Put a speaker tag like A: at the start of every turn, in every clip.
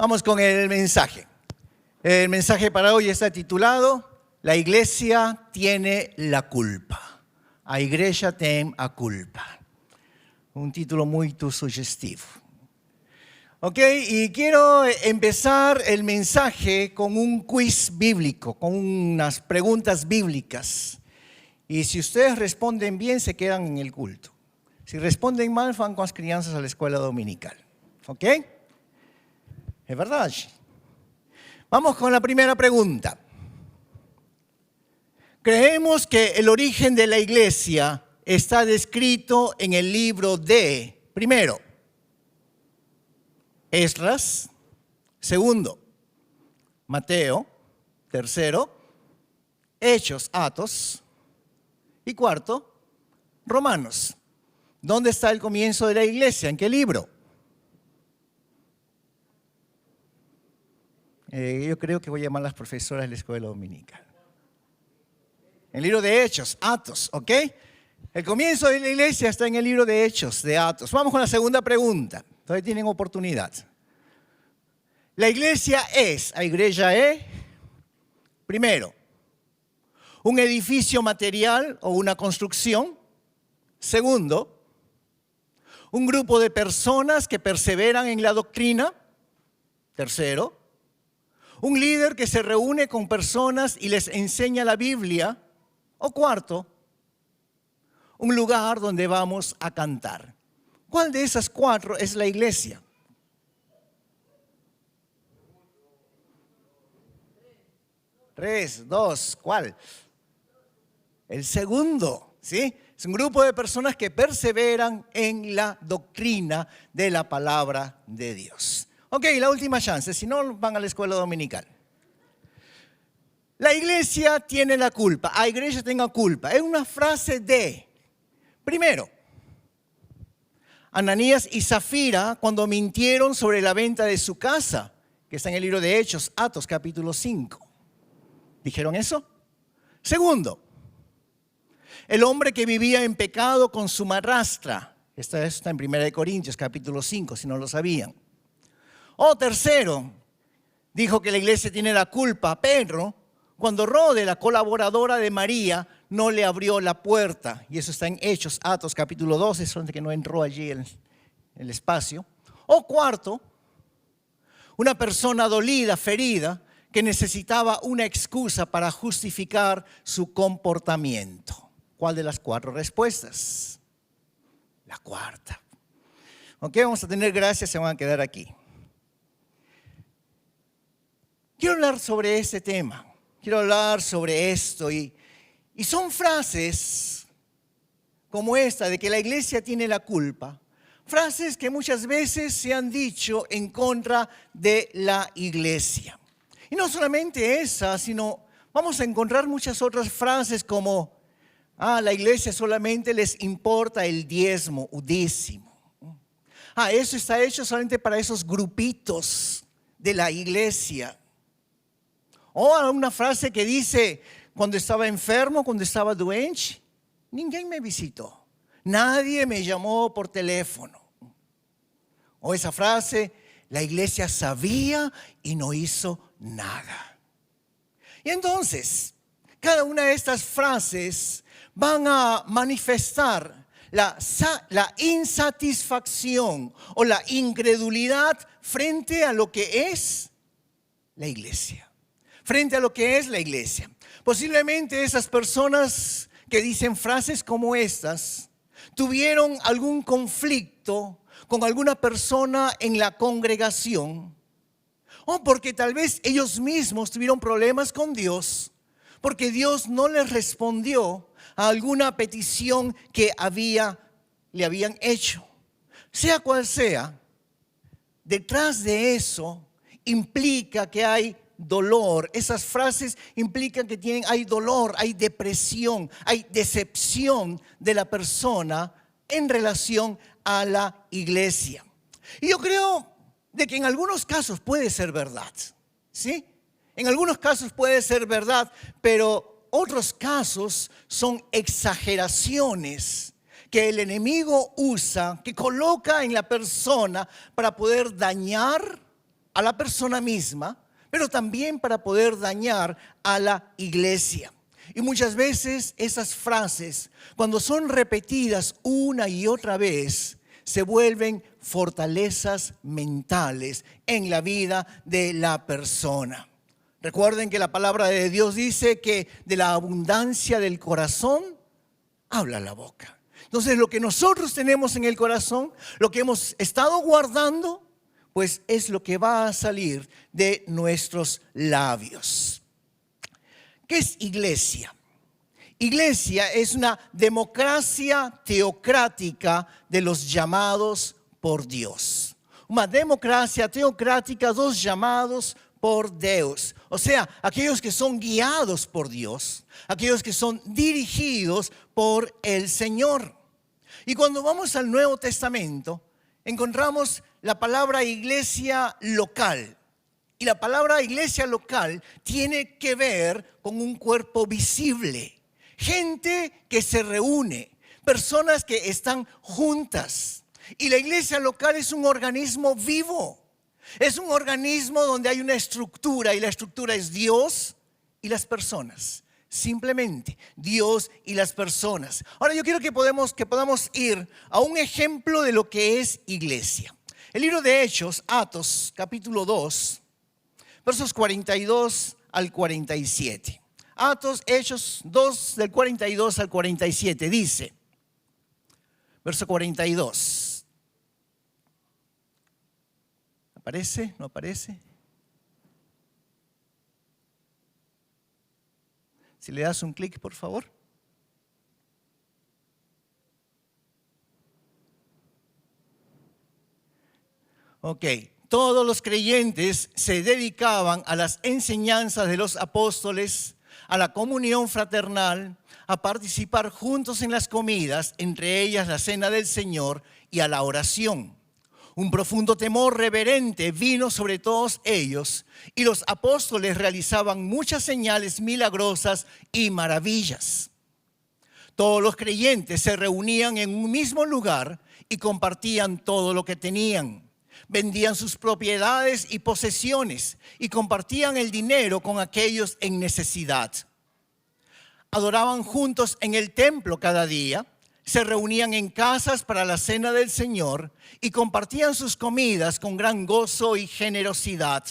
A: Vamos con el mensaje. El mensaje para hoy está titulado La iglesia tiene la culpa. A igreja tem a culpa. Un título muy sugestivo. Ok, y quiero empezar el mensaje con un quiz bíblico, con unas preguntas bíblicas. Y si ustedes responden bien, se quedan en el culto. Si responden mal, van con las crianças a la escuela dominical. ¿Ok? ¿Es verdad? Vamos con la primera pregunta. Creemos que el origen de la iglesia está descrito en el libro de, primero, Esdras, segundo, Mateo, tercero, Hechos, Atos, y cuarto, Romanos. ¿Dónde está el comienzo de la iglesia? ¿En qué libro? Yo creo que voy a llamar a las profesoras de la escuela dominical. El libro de Hechos, Atos, ¿ok? El comienzo de la iglesia está en el libro de Hechos, de Atos. Vamos con la segunda pregunta. Todavía tienen oportunidad. La iglesia es, a igreja es, primero, un edificio material o una construcción. Segundo, un grupo de personas que perseveran en la doctrina. Tercero, un líder que se reúne con personas y les enseña la Biblia. O cuarto, un lugar donde vamos a cantar. ¿Cuál de esas cuatro es la iglesia? Tres, dos, ¿cuál? El segundo, ¿sí? Es un grupo de personas que perseveran en la doctrina de la palabra de Dios. Ok, la última chance, si no van a la escuela dominical. La iglesia tiene la culpa, a iglesia tenga culpa. Es una frase de, primero, Ananías y Zafira cuando mintieron sobre la venta de su casa, que está en el libro de Hechos, Atos, capítulo 5. ¿Dijeron eso? Segundo, el hombre que vivía en pecado con su madrastra. Esto está en 1 Corintios, capítulo 5, si no lo sabían. O tercero, dijo que la iglesia tiene la culpa, Pedro, cuando Rode, la colaboradora de María, no le abrió la puerta. Y eso está en Hechos, Atos, capítulo 12, solamente que no entró allí en el espacio. O cuarto, una persona dolida, ferida, que necesitaba una excusa para justificar su comportamiento. ¿Cuál de las cuatro respuestas? La cuarta. Ok, vamos a tener gracias, se van a quedar aquí. Quiero hablar sobre este tema. Quiero hablar sobre esto y son frases como esta de que la iglesia tiene la culpa. Frases que muchas veces se han dicho en contra de la iglesia. Y no solamente esa, sino vamos a encontrar muchas otras frases como la iglesia solamente les importa el diezmo, udísimo. Eso está hecho solamente para esos grupitos de la iglesia. O una frase que dice, cuando estaba enfermo, cuando estaba doente, ninguém me visitó. Nadie me llamó por teléfono. O esa frase, la iglesia sabía y no hizo nada. Y entonces, cada una de estas frases van a manifestar la insatisfacción o la incredulidad frente a lo que es la iglesia. Frente a lo que es la iglesia. Posiblemente esas personas que dicen frases como estas tuvieron algún conflicto con alguna persona en la congregación, o porque tal vez ellos mismos tuvieron problemas con Dios, porque Dios no les respondió a alguna petición que le habían hecho. Sea cual sea, detrás de eso implica que hay dolor. Esas frases implican que hay dolor, hay depresión, hay decepción de la persona en relación a la iglesia. Y yo creo de que en algunos casos puede ser verdad, ¿sí? En algunos casos puede ser verdad, pero otros casos son exageraciones que el enemigo usa, que coloca en la persona para poder dañar a la persona misma, pero también para poder dañar a la iglesia. Y muchas veces esas frases, cuando son repetidas una y otra vez, se vuelven fortalezas mentales en la vida de la persona. Recuerden que la palabra de Dios dice que de la abundancia del corazón habla la boca. Entonces, lo que nosotros tenemos en el corazón, lo que hemos estado guardando, pues es lo que va a salir de nuestros labios. ¿Qué es iglesia? Iglesia es una democracia teocrática de los llamados por Dios. Una democracia teocrática, dos llamados por Dios. O sea, aquellos que son guiados por Dios, aquellos que son dirigidos por el Señor. Y cuando vamos al Nuevo Testamento, encontramos la palabra iglesia local. Y la palabra iglesia local tiene que ver con un cuerpo visible. Gente que se reúne, personas que están juntas. Y la iglesia local es un organismo vivo. Es un organismo donde hay una estructura y la estructura es Dios y las personas. Simplemente Dios y las personas. Ahora yo quiero que podamos ir a un ejemplo de lo que es iglesia. El libro de Hechos, Atos, capítulo 2, versos 42 al 47. Hechos 2, del 42 al 47, dice, verso 42. ¿Aparece? ¿No aparece? Si le das un clic, por favor. Ok. Todos los creyentes se dedicaban a las enseñanzas de los apóstoles, a la comunión fraternal, a participar juntos en las comidas, entre ellas la cena del Señor, y a la oración. Un profundo temor reverente vino sobre todos ellos, y los apóstoles realizaban muchas señales milagrosas y maravillas. Todos los creyentes se reunían en un mismo lugar y compartían todo lo que tenían. Vendían sus propiedades y posesiones y compartían el dinero con aquellos en necesidad. Adoraban juntos en el templo cada día, se reunían en casas para la cena del Señor y compartían sus comidas con gran gozo y generosidad,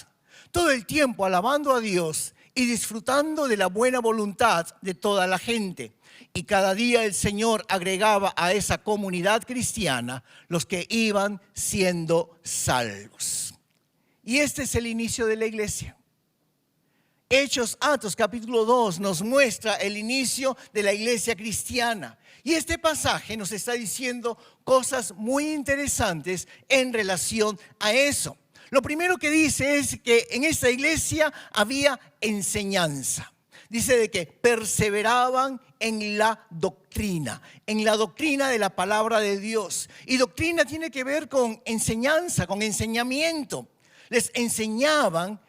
A: todo el tiempo alabando a Dios y disfrutando de la buena voluntad de toda la gente. Y cada día el Señor agregaba a esa comunidad cristiana los que iban siendo salvos. Y este es el inicio de la iglesia. Atos capítulo 2 nos muestra el inicio de la iglesia cristiana. Y este pasaje nos está diciendo cosas muy interesantes en relación a eso. Lo primero que dice es que en esta iglesia había enseñanza. Dice de que perseveraban en la doctrina de la palabra de Dios. Y doctrina tiene que ver con enseñanza, con enseñamiento. Les enseñaban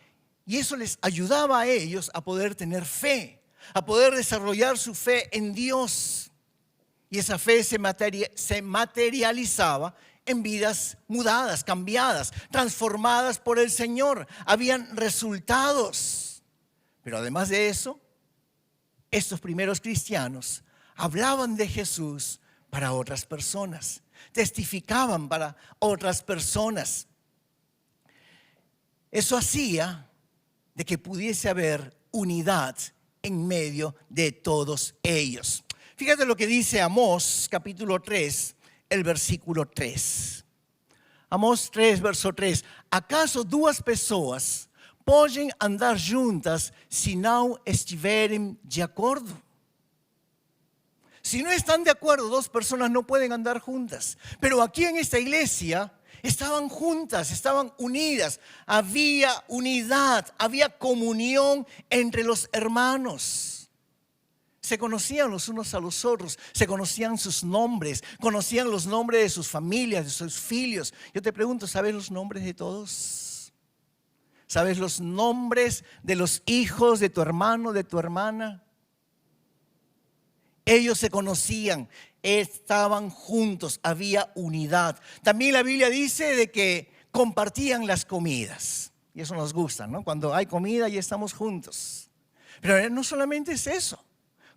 A: y eso les ayudaba a ellos a poder tener fe, a poder desarrollar su fe en Dios. Y esa fe se materializaba en vidas mudadas, cambiadas, transformadas por el Señor. Habían resultados. Pero además de eso, estos primeros cristianos hablaban de Jesús para otras personas, testificaban para otras personas. Eso hacía de que pudiese haber unidad en medio de todos ellos. Fíjate lo que dice Amós capítulo 3, el versículo 3. Amós 3, verso 3. ¿Acaso duas pessoas podem andar juntas se não estiverem de acordo? Si no están de acuerdo, dos personas no pueden andar juntas. Pero aquí en esta iglesia estaban juntas, estaban unidas. Había unidad, había comunión entre los hermanos. Se conocían los unos a los otros, se conocían sus nombres, conocían los nombres de sus familias, de sus hijos. Yo te pregunto, ¿sabes los nombres de todos? ¿Sabes los nombres de los hijos de tu hermano, de tu hermana? Ellos se conocían, estaban juntos, había unidad. También la Biblia dice de que compartían las comidas. Y eso nos gusta, ¿no? Cuando hay comida y estamos juntos. Pero no solamente es eso.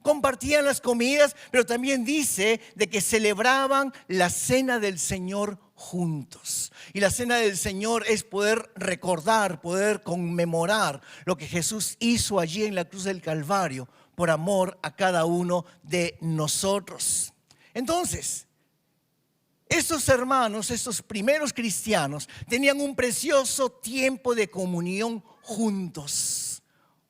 A: Compartían las comidas, pero también dice de que celebraban la cena del Señor juntos. Y la cena del Señor es poder recordar, poder conmemorar lo que Jesús hizo allí en la cruz del Calvario por amor a cada uno de nosotros. Entonces, estos hermanos, estos primeros cristianos, tenían un precioso tiempo de comunión juntos.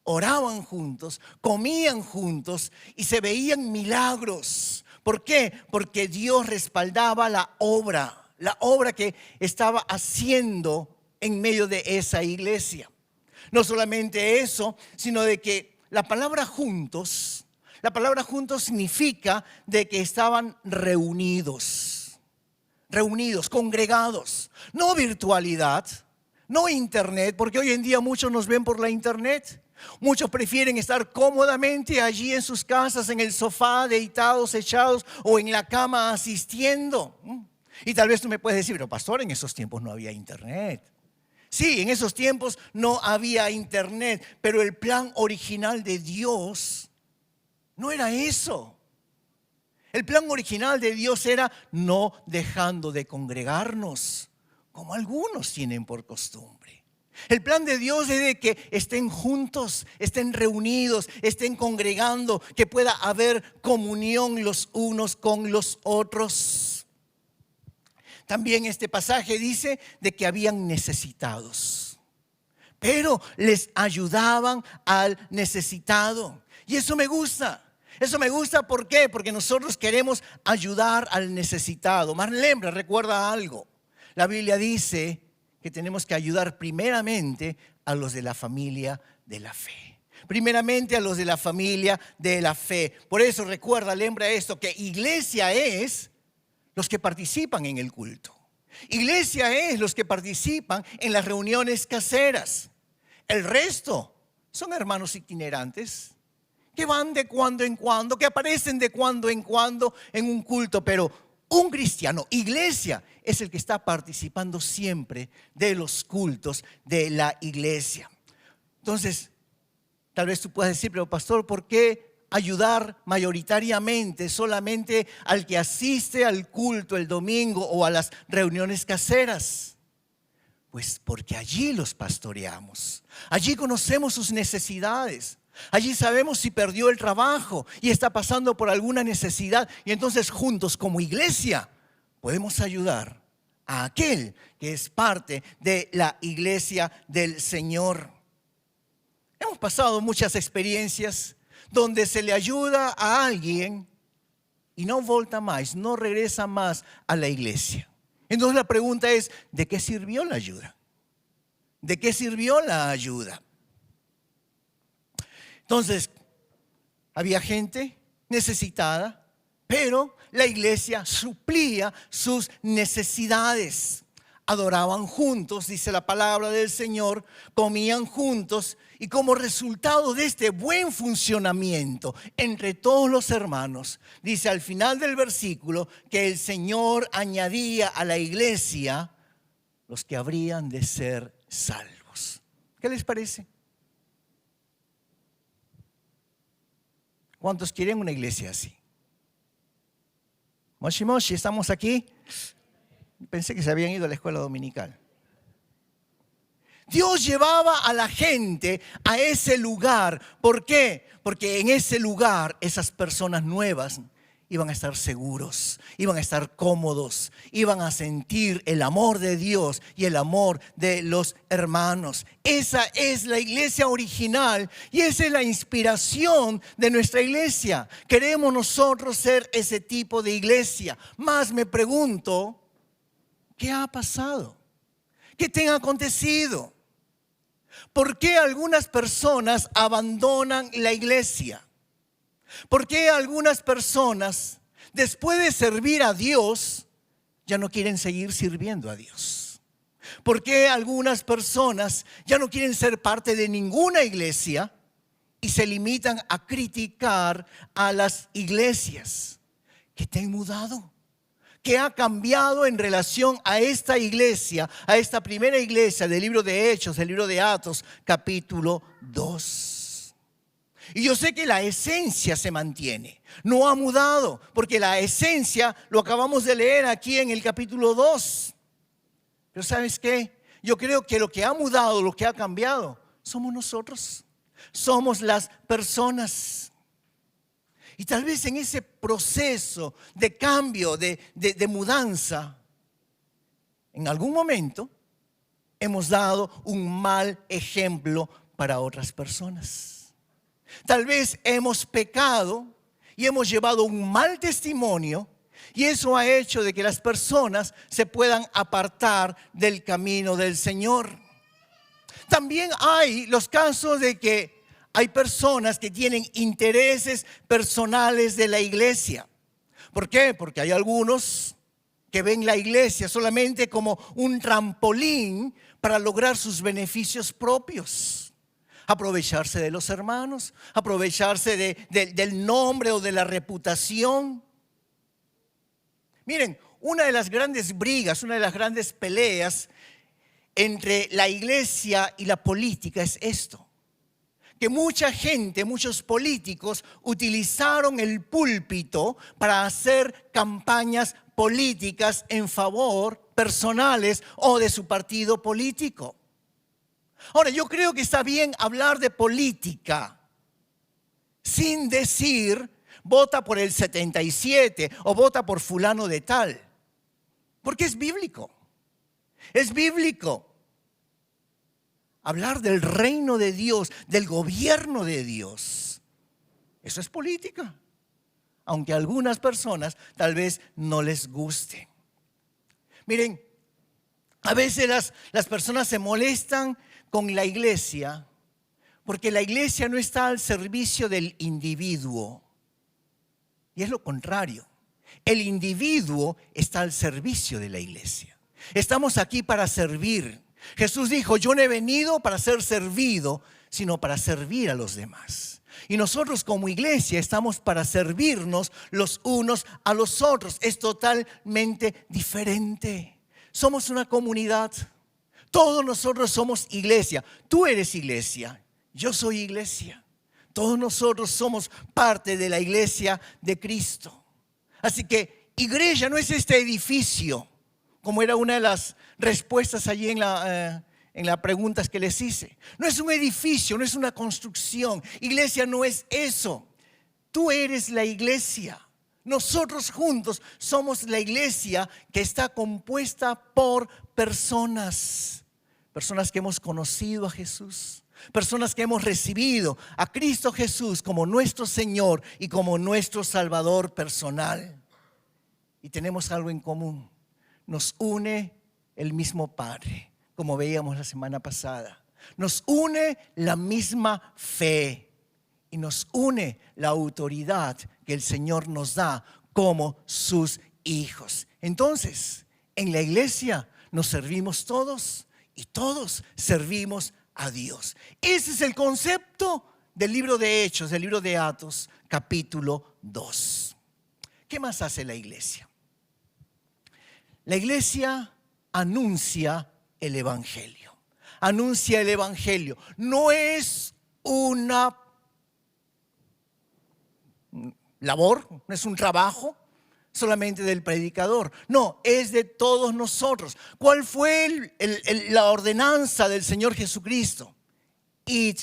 A: Oraban juntos, comían juntos y se veían milagros. ¿Por qué? Porque Dios respaldaba la obra que estaba haciendo en medio de esa iglesia. No solamente eso, sino de que la palabra juntos significa de que estaban reunidos, congregados. No virtualidad, no internet, porque hoy en día muchos nos ven por la internet. Muchos prefieren estar cómodamente allí en sus casas, en el sofá, deitados, echados o en la cama asistiendo. Y tal vez tú me puedes decir, pero pastor, en esos tiempos no había internet. Sí, en esos tiempos no había internet, pero el plan original de Dios no era eso. El plan original de Dios era no dejando de congregarnos, como algunos tienen por costumbre. El plan de Dios es de que estén juntos, estén reunidos, estén congregando, que pueda haber comunión los unos con los otros. También este pasaje dice de que habían necesitados, pero les ayudaban al necesitado. Y eso me gusta. Eso me gusta, ¿por qué? Porque nosotros queremos ayudar al necesitado. Marlene, recuerda algo. La Biblia dice que tenemos que ayudar primeramente a los de la familia de la fe. Primeramente a los de la familia de la fe. Por eso recuerda, lembra esto, que iglesia es los que participan en el culto. Iglesia es los que participan en las reuniones caseras. El resto son hermanos itinerantes que van de cuando en cuando, que aparecen de cuando en cuando en un culto, pero un cristiano, iglesia, es el que está participando siempre de los cultos de la iglesia. Entonces, tal vez tú puedas decir, pero pastor, ¿por qué ayudar mayoritariamente solamente al que asiste al culto el domingo o a las reuniones caseras? Pues porque allí los pastoreamos, allí conocemos sus necesidades. Allí sabemos si perdió el trabajo y está pasando por alguna necesidad. Y entonces juntos como iglesia podemos ayudar a aquel que es parte de la iglesia del Señor. Hemos pasado muchas experiencias donde se le ayuda a alguien y no volta más, no regresa más a la iglesia. Entonces la pregunta es, ¿de qué sirvió la ayuda? ¿De qué sirvió la ayuda? Entonces, había gente necesitada, pero la iglesia suplía sus necesidades. Adoraban juntos, dice la palabra del Señor, comían juntos y como resultado de este buen funcionamiento entre todos los hermanos, dice al final del versículo que el Señor añadía a la iglesia los que habrían de ser salvos. ¿Qué les parece? ¿Cuántos quieren una iglesia así? Moshi Moshi, ¿estamos aquí? Pensé que se habían ido a la escuela dominical. Dios llevaba a la gente a ese lugar. ¿Por qué? Porque en ese lugar esas personas nuevas iban a estar seguros, iban a estar cómodos, iban a sentir el amor de Dios y el amor de los hermanos. Esa es la iglesia original y esa es la inspiración de nuestra iglesia. Queremos nosotros ser ese tipo de iglesia. Más me pregunto, ¿qué ha pasado? ¿Qué te ha acontecido? ¿Por qué algunas personas abandonan la iglesia? ¿Por qué algunas personas, después de servir a Dios, ya no quieren seguir sirviendo a Dios? ¿Por qué algunas personas ya no quieren ser parte de ninguna iglesia y se limitan a criticar a las iglesias? ¿Qué te han mudado? ¿Qué ha cambiado en relación a esta iglesia, a esta primera iglesia del libro de Hechos, del libro de Atos, capítulo 2? Y yo sé que la esencia se mantiene, no ha mudado, porque la esencia lo acabamos de leer aquí en el capítulo 2. Pero ¿sabes qué? Yo creo que lo que ha mudado, lo que ha cambiado, somos nosotros. Somos las personas. Y tal vez en ese proceso de cambio, de mudanza, en algún momento hemos dado un mal ejemplo para otras personas. Tal vez hemos pecado y hemos llevado un mal testimonio, y eso ha hecho de que las personas se puedan apartar del camino del Señor. También hay los casos de que hay personas que tienen intereses personales de la iglesia. ¿Por qué? Porque hay algunos que ven la iglesia solamente como un trampolín para lograr sus beneficios propios. Aprovecharse de los hermanos, aprovecharse del nombre o de la reputación. Miren, una de las grandes brigas, una de las grandes peleas entre la iglesia y la política es esto: que mucha gente, muchos políticos utilizaron el púlpito para hacer campañas políticas en favor personales o de su partido político. Ahora, yo creo que está bien hablar de política sin decir vota por el 77 o vota por fulano de tal, porque es bíblico. Es bíblico. Hablar del reino de Dios, del gobierno de Dios, eso es política, aunque a algunas personas tal vez no les guste. Miren, a veces las personas se molestan con la iglesia porque la iglesia no está al servicio del individuo. Y es lo contrario. El individuo está al servicio de la iglesia. Estamos aquí para servir. Jesús dijo: yo no he venido para ser servido, sino para servir a los demás. Y nosotros como iglesia estamos para servirnos los unos a los otros. Es totalmente diferente. Somos una comunidad. Todos nosotros somos iglesia. Tú eres iglesia. Yo soy iglesia. Todos nosotros somos parte de la iglesia de Cristo. Así que iglesia no es este edificio, como era una de las respuestas allí en las preguntas que les hice. No es un edificio, no es una construcción. Iglesia no es eso. Tú eres la iglesia. Nosotros juntos somos la iglesia que está compuesta por personas. Personas que hemos conocido a Jesús. Personas que hemos recibido a Cristo Jesús como nuestro Señor y como nuestro Salvador personal. Y tenemos algo en común. Nos une el mismo Padre, como veíamos la semana pasada. Nos une la misma fe y nos une la autoridad que el Señor nos da como sus hijos. Entonces, en la iglesia nos servimos todos y todos servimos a Dios. Ese es el concepto del libro de Hechos, del libro de Atos, capítulo 2. ¿Qué más hace la iglesia? La iglesia anuncia el evangelio. Anuncia el evangelio. No es una labor, no es un trabajo solamente del predicador. No, es de todos nosotros. ¿Cuál fue la ordenanza del Señor Jesucristo? Id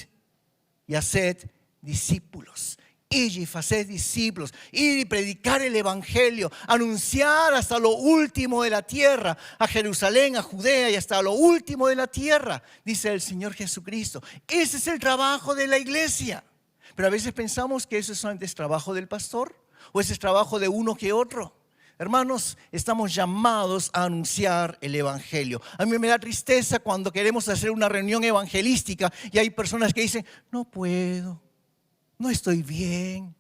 A: y haced discípulos. Id y haced discípulos. Ir y predicar el evangelio. Anunciar hasta lo último de la tierra. A Jerusalén, a Judea y hasta lo último de la tierra, dice el Señor Jesucristo. Ese es el trabajo de la iglesia. Pero a veces pensamos que eso solamente es trabajo del pastor, o ese es trabajo de uno que otro. Hermanos, estamos llamados a anunciar el evangelio. A mí me da tristeza cuando queremos hacer una reunión evangelística y hay personas que dicen: no puedo, no estoy bien,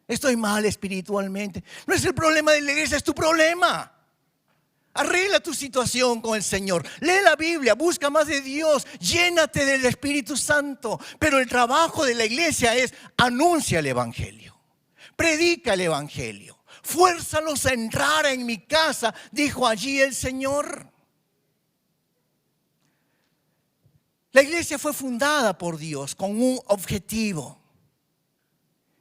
A: estoy mal espiritualmente. No es el problema de la iglesia, es tu problema. Arregla tu situación con el Señor. Lee la Biblia, busca más de Dios, llénate del Espíritu Santo. Pero el trabajo de la iglesia es: anuncia el evangelio, predica el evangelio, Fuérzalos a entrar en mi casa, dijo allí el Señor. La iglesia fue fundada por Dios con un objetivo: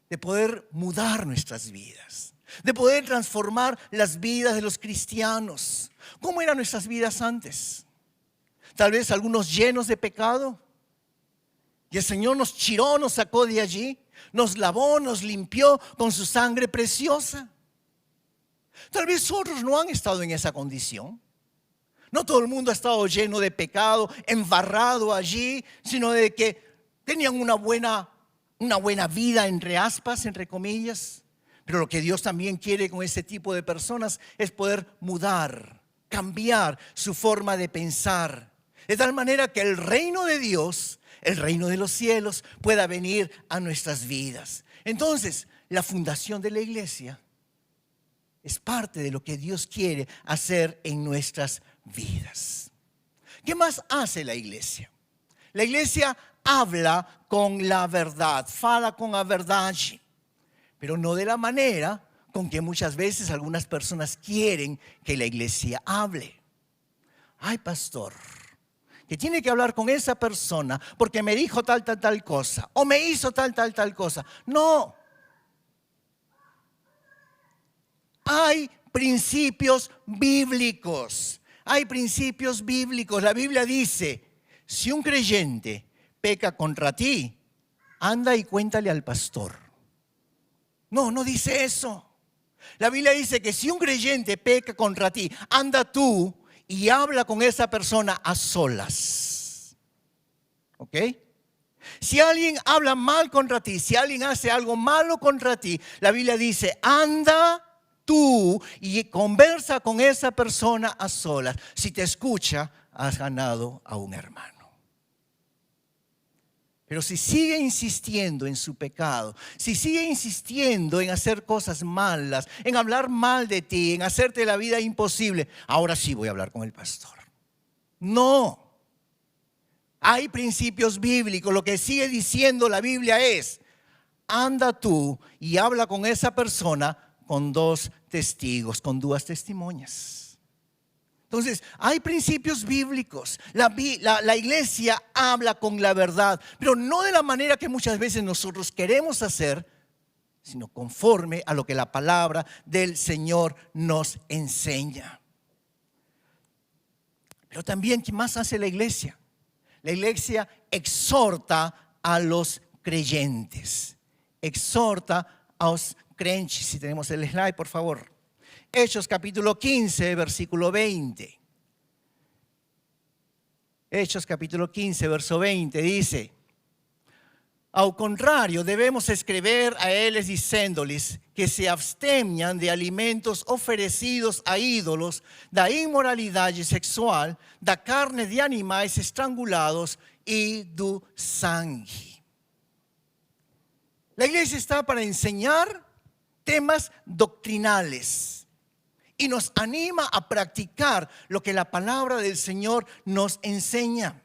A: de poder mudar nuestras vidas, de poder transformar las vidas de los cristianos. ¿Cómo eran nuestras vidas antes? Tal vez algunos llenos de pecado. Y el Señor nos tiró, nos sacó de allí, nos lavó, nos limpió con su sangre preciosa. Tal vez otros no han estado en esa condición. No todo el mundo ha estado lleno de pecado, embarrado allí, sino de que tenían una buena vida, entre aspas, entre comillas. Pero lo que Dios también quiere con ese tipo de personas es poder mudar, cambiar su forma de pensar, de tal manera que el reino de Dios, el reino de los cielos, pueda venir a nuestras vidas. Entonces, la fundación de la iglesia es parte de lo que Dios quiere hacer en nuestras vidas. ¿Qué más hace la iglesia? La iglesia habla con la verdad, fala con la verdad, pero no de la manera con que muchas veces algunas personas quieren que la iglesia hable. Ay, pastor, que tiene que hablar con esa persona porque me dijo tal cosa, o me hizo tal cosa. No. Hay principios bíblicos. Hay principios bíblicos. La Biblia dice: si un creyente peca contra ti, anda y cuéntale al pastor. No, no dice eso. La Biblia dice que si un creyente peca contra ti, anda tú y habla con esa persona a solas. ¿Ok? Si alguien habla mal contra ti, si alguien hace algo malo contra ti, la Biblia dice: anda tú y conversa con esa persona a solas. Si te escucha, has ganado a un hermano. Pero si sigue insistiendo en su pecado, si sigue insistiendo en hacer cosas malas, en hablar mal de ti, en hacerte la vida imposible, ahora sí voy a hablar con el pastor. No. Hay principios bíblicos. Lo que sigue diciendo la Biblia es: anda tú y habla con esa persona con dos testigos, con dos testimonias. Entonces, hay principios bíblicos. La iglesia habla con la verdad, pero no de la manera que muchas veces nosotros queremos hacer, sino conforme a lo que la palabra del Señor nos enseña. Pero también, ¿qué más hace la iglesia? La iglesia exhorta a los creyentes. Exhorta a los creyentes. Si tenemos el slide, por favor. Hechos capítulo 15, versículo 20. Hechos capítulo 15, verso 20 dice: ao contrario, debemos escrever a eles dizendo-lhes que se abstenham de alimentos oferecidos a ídolos, da inmoralidade sexual, da carne de animais estrangulados e do sangue. La iglesia está para enseñar temas doctrinales y nos anima a practicar lo que la palabra del Señor nos enseña.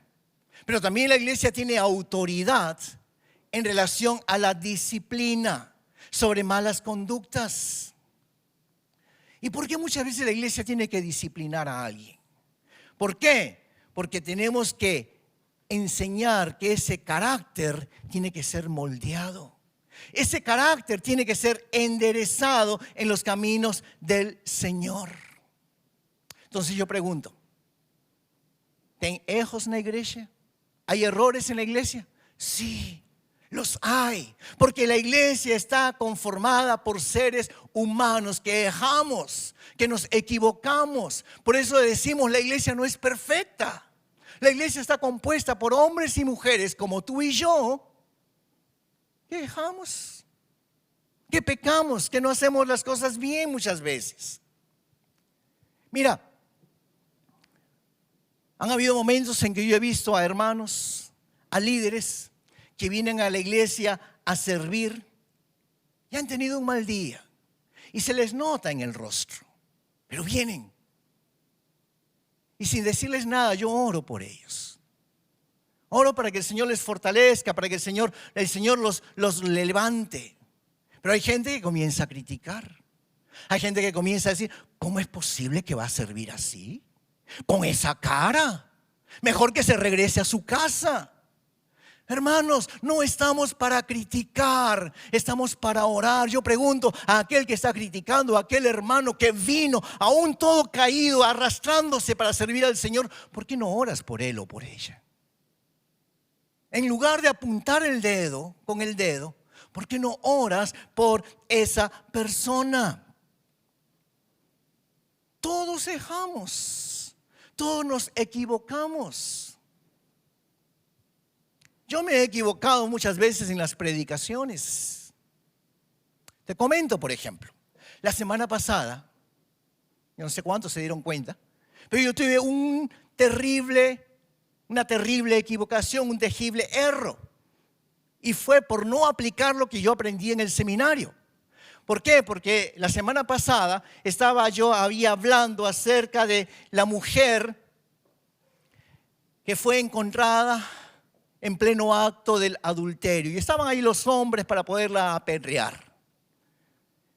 A: Pero también la iglesia tiene autoridad en relación a la disciplina sobre malas conductas. ¿Y por qué muchas veces la iglesia tiene que disciplinar a alguien? ¿Por qué? Porque tenemos que enseñar que ese carácter tiene que ser moldeado. Ese carácter tiene que ser enderezado en los caminos del Señor. Entonces yo pregunto: ¿tem erros en la iglesia? ¿Hay errores en la iglesia? Sí, los hay. Porque la iglesia está conformada por seres humanos que erramos, que nos equivocamos. Por eso decimos: la iglesia no es perfecta. La iglesia está compuesta por hombres y mujeres como tú y yo, que dejamos, que pecamos, que no hacemos las cosas bien muchas veces. Mira, han habido momentos en que yo he visto a hermanos, a líderes que vienen a la iglesia a servir y han tenido un mal día y se les nota en el rostro, pero vienen y sin decirles nada yo oro por ellos. Oro para que el Señor les fortalezca, para que el Señor los levante. Pero hay gente que comienza a criticar. Hay gente que comienza a decir, ¿cómo es posible que va a servir así? Con esa cara. Mejor que se regrese a su casa. Hermanos, no estamos para criticar, estamos para orar. Yo pregunto a aquel que está criticando, a aquel hermano que vino, aún todo caído, arrastrándose para servir al Señor, ¿por qué no oras por él o por ella? En lugar de apuntar el dedo con el dedo, ¿por qué no oras por esa persona? Todos dejamos, todos nos equivocamos. Yo me he equivocado muchas veces en las predicaciones. Te comento, por ejemplo, la semana pasada, yo no sé cuántos se dieron cuenta, pero yo tuve una terrible equivocación, un terrible error. Y fue por no aplicar lo que yo aprendí en el seminario. ¿Por qué? Porque la semana pasada había hablando acerca de la mujer que fue encontrada en pleno acto del adulterio. Y estaban ahí los hombres para poderla apedrear.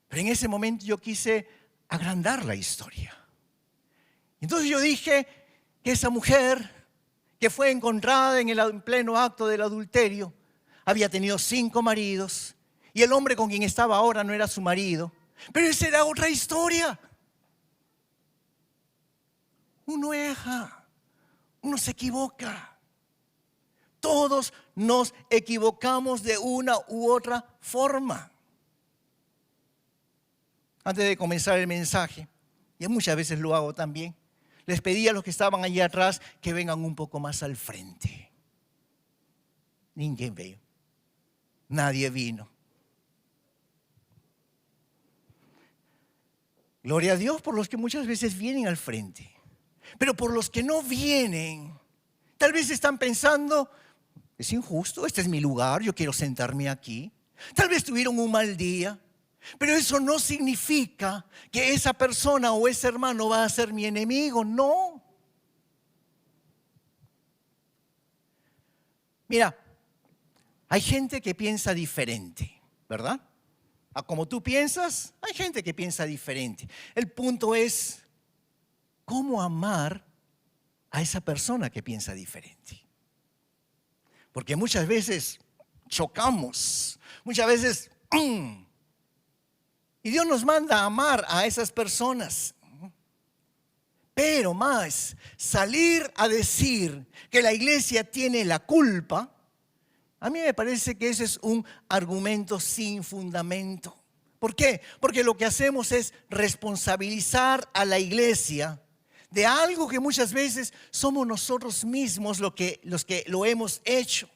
A: Pero en ese momento yo quise agrandar la historia. Entonces yo dije que esa mujer que fue encontrada en pleno acto del adulterio había tenido 5 maridos y el hombre con quien estaba ahora no era su marido. Pero esa era otra historia. Uno erra, uno se equivoca. Todos nos equivocamos de una u otra forma. Antes de comenzar el mensaje, y muchas veces lo hago también, les pedí a los que estaban allí atrás que vengan un poco más al frente. Ninguém veio. Nadie vino. Gloria a Dios por los que muchas veces vienen al frente. Pero por los que no vienen, tal vez están pensando, es injusto, este es mi lugar, yo quiero sentarme aquí. Tal vez tuvieron un mal día, pero eso no significa que esa persona o ese hermano va a ser mi enemigo, no. Mira, hay gente que piensa diferente, ¿verdad? A como tú piensas, hay gente que piensa diferente. El punto es cómo amar a esa persona que piensa diferente. Porque muchas veces chocamos, muchas veces, y Dios nos manda a amar a esas personas. Pero más, salir a decir que la iglesia tiene la culpa, a mí me parece que ese es un argumento sin fundamento. ¿Por qué? Porque lo que hacemos es responsabilizar a la iglesia de algo que muchas veces somos nosotros mismos los que lo hemos hecho.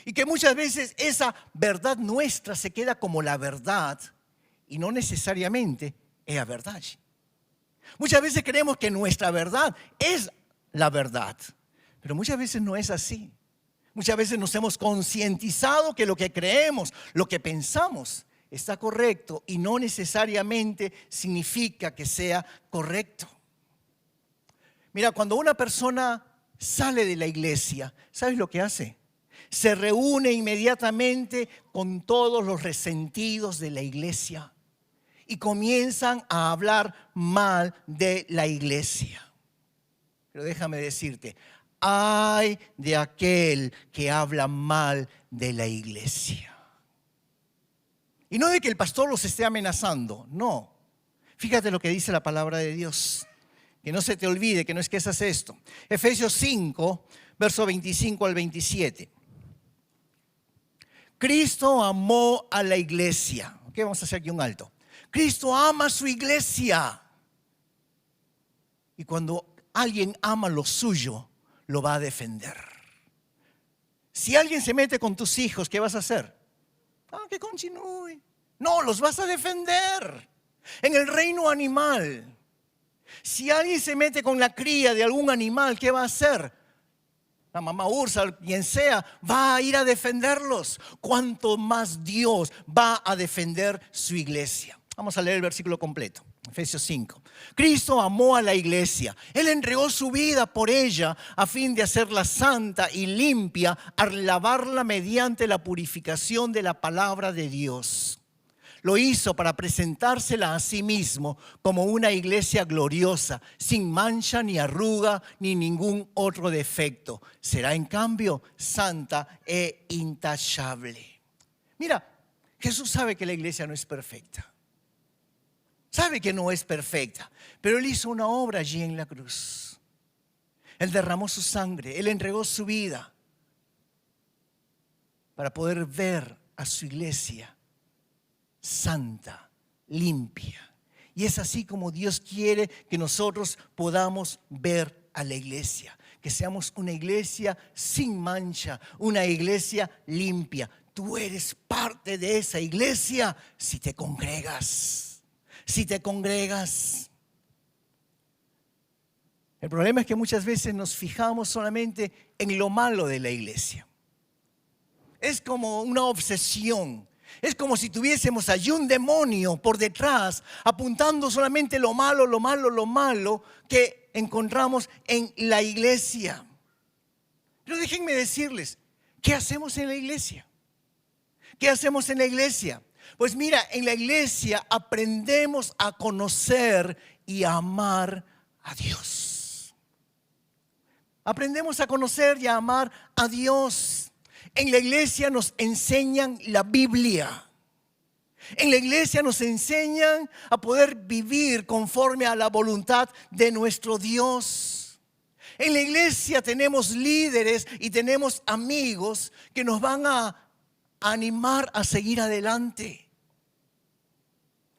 A: Y que muchas veces esa verdad nuestra se queda como la verdad y no necesariamente es la verdad. Muchas veces creemos que nuestra verdad es la verdad, pero muchas veces no es así. Muchas veces nos hemos concientizado que lo que creemos, lo que pensamos está correcto y no necesariamente significa que sea correcto. Mira, cuando una persona sale de la iglesia, ¿sabes lo que hace? Se reúne inmediatamente con todos los resentidos de la iglesia y comienzan a hablar mal de la iglesia. Pero déjame decirte, ay de aquel que habla mal de la iglesia. Y no de que el pastor los esté amenazando, no. Fíjate lo que dice la palabra de Dios. Que no se te olvide que no es que esas esto. Efesios 5, verso 25 al 27. Cristo amó a la iglesia. Ok, vamos a hacer aquí un alto. Cristo ama a su iglesia. Y cuando alguien ama lo suyo, lo va a defender. Si alguien se mete con tus hijos, ¿qué vas a hacer? Que continúe. No, los vas a defender. En el reino animal, si alguien se mete con la cría de algún animal, ¿qué va a hacer? La mamá ursa, quien sea, va a ir a defenderlos. Cuanto más Dios va a defender su iglesia. Vamos a leer el versículo completo. Efesios 5. Cristo amó a la iglesia. Él entregó su vida por ella a fin de hacerla santa y limpia al lavarla mediante la purificación de la palabra de Dios. Lo hizo para presentársela a sí mismo como una iglesia gloriosa, sin mancha ni arruga ni ningún otro defecto. Será en cambio santa e intachable. Mira, Jesús sabe que la iglesia no es perfecta. Sabe que no es perfecta, pero Él hizo una obra allí en la cruz. Él derramó su sangre, Él entregó su vida para poder ver a su iglesia santa, limpia. Y es así como Dios quiere que nosotros podamos ver a la iglesia. Que seamos una iglesia sin mancha, una iglesia limpia. Tú eres parte de esa iglesia si te congregas. Si te congregas. El problema es que muchas veces nos fijamos solamente en lo malo de la iglesia. Es como una obsesión. Es como si tuviésemos allí un demonio por detrás, apuntando solamente lo malo, lo malo, lo malo que encontramos en la iglesia. Pero déjenme decirles, ¿qué hacemos en la iglesia? ¿Qué hacemos en la iglesia? Pues mira, en la iglesia aprendemos a conocer y a amar a Dios. Aprendemos a conocer y a amar a Dios. En la iglesia nos enseñan la Biblia. En la iglesia nos enseñan a poder vivir conforme a la voluntad de nuestro Dios. En la iglesia tenemos líderes y tenemos amigos que nos van a animar a seguir adelante.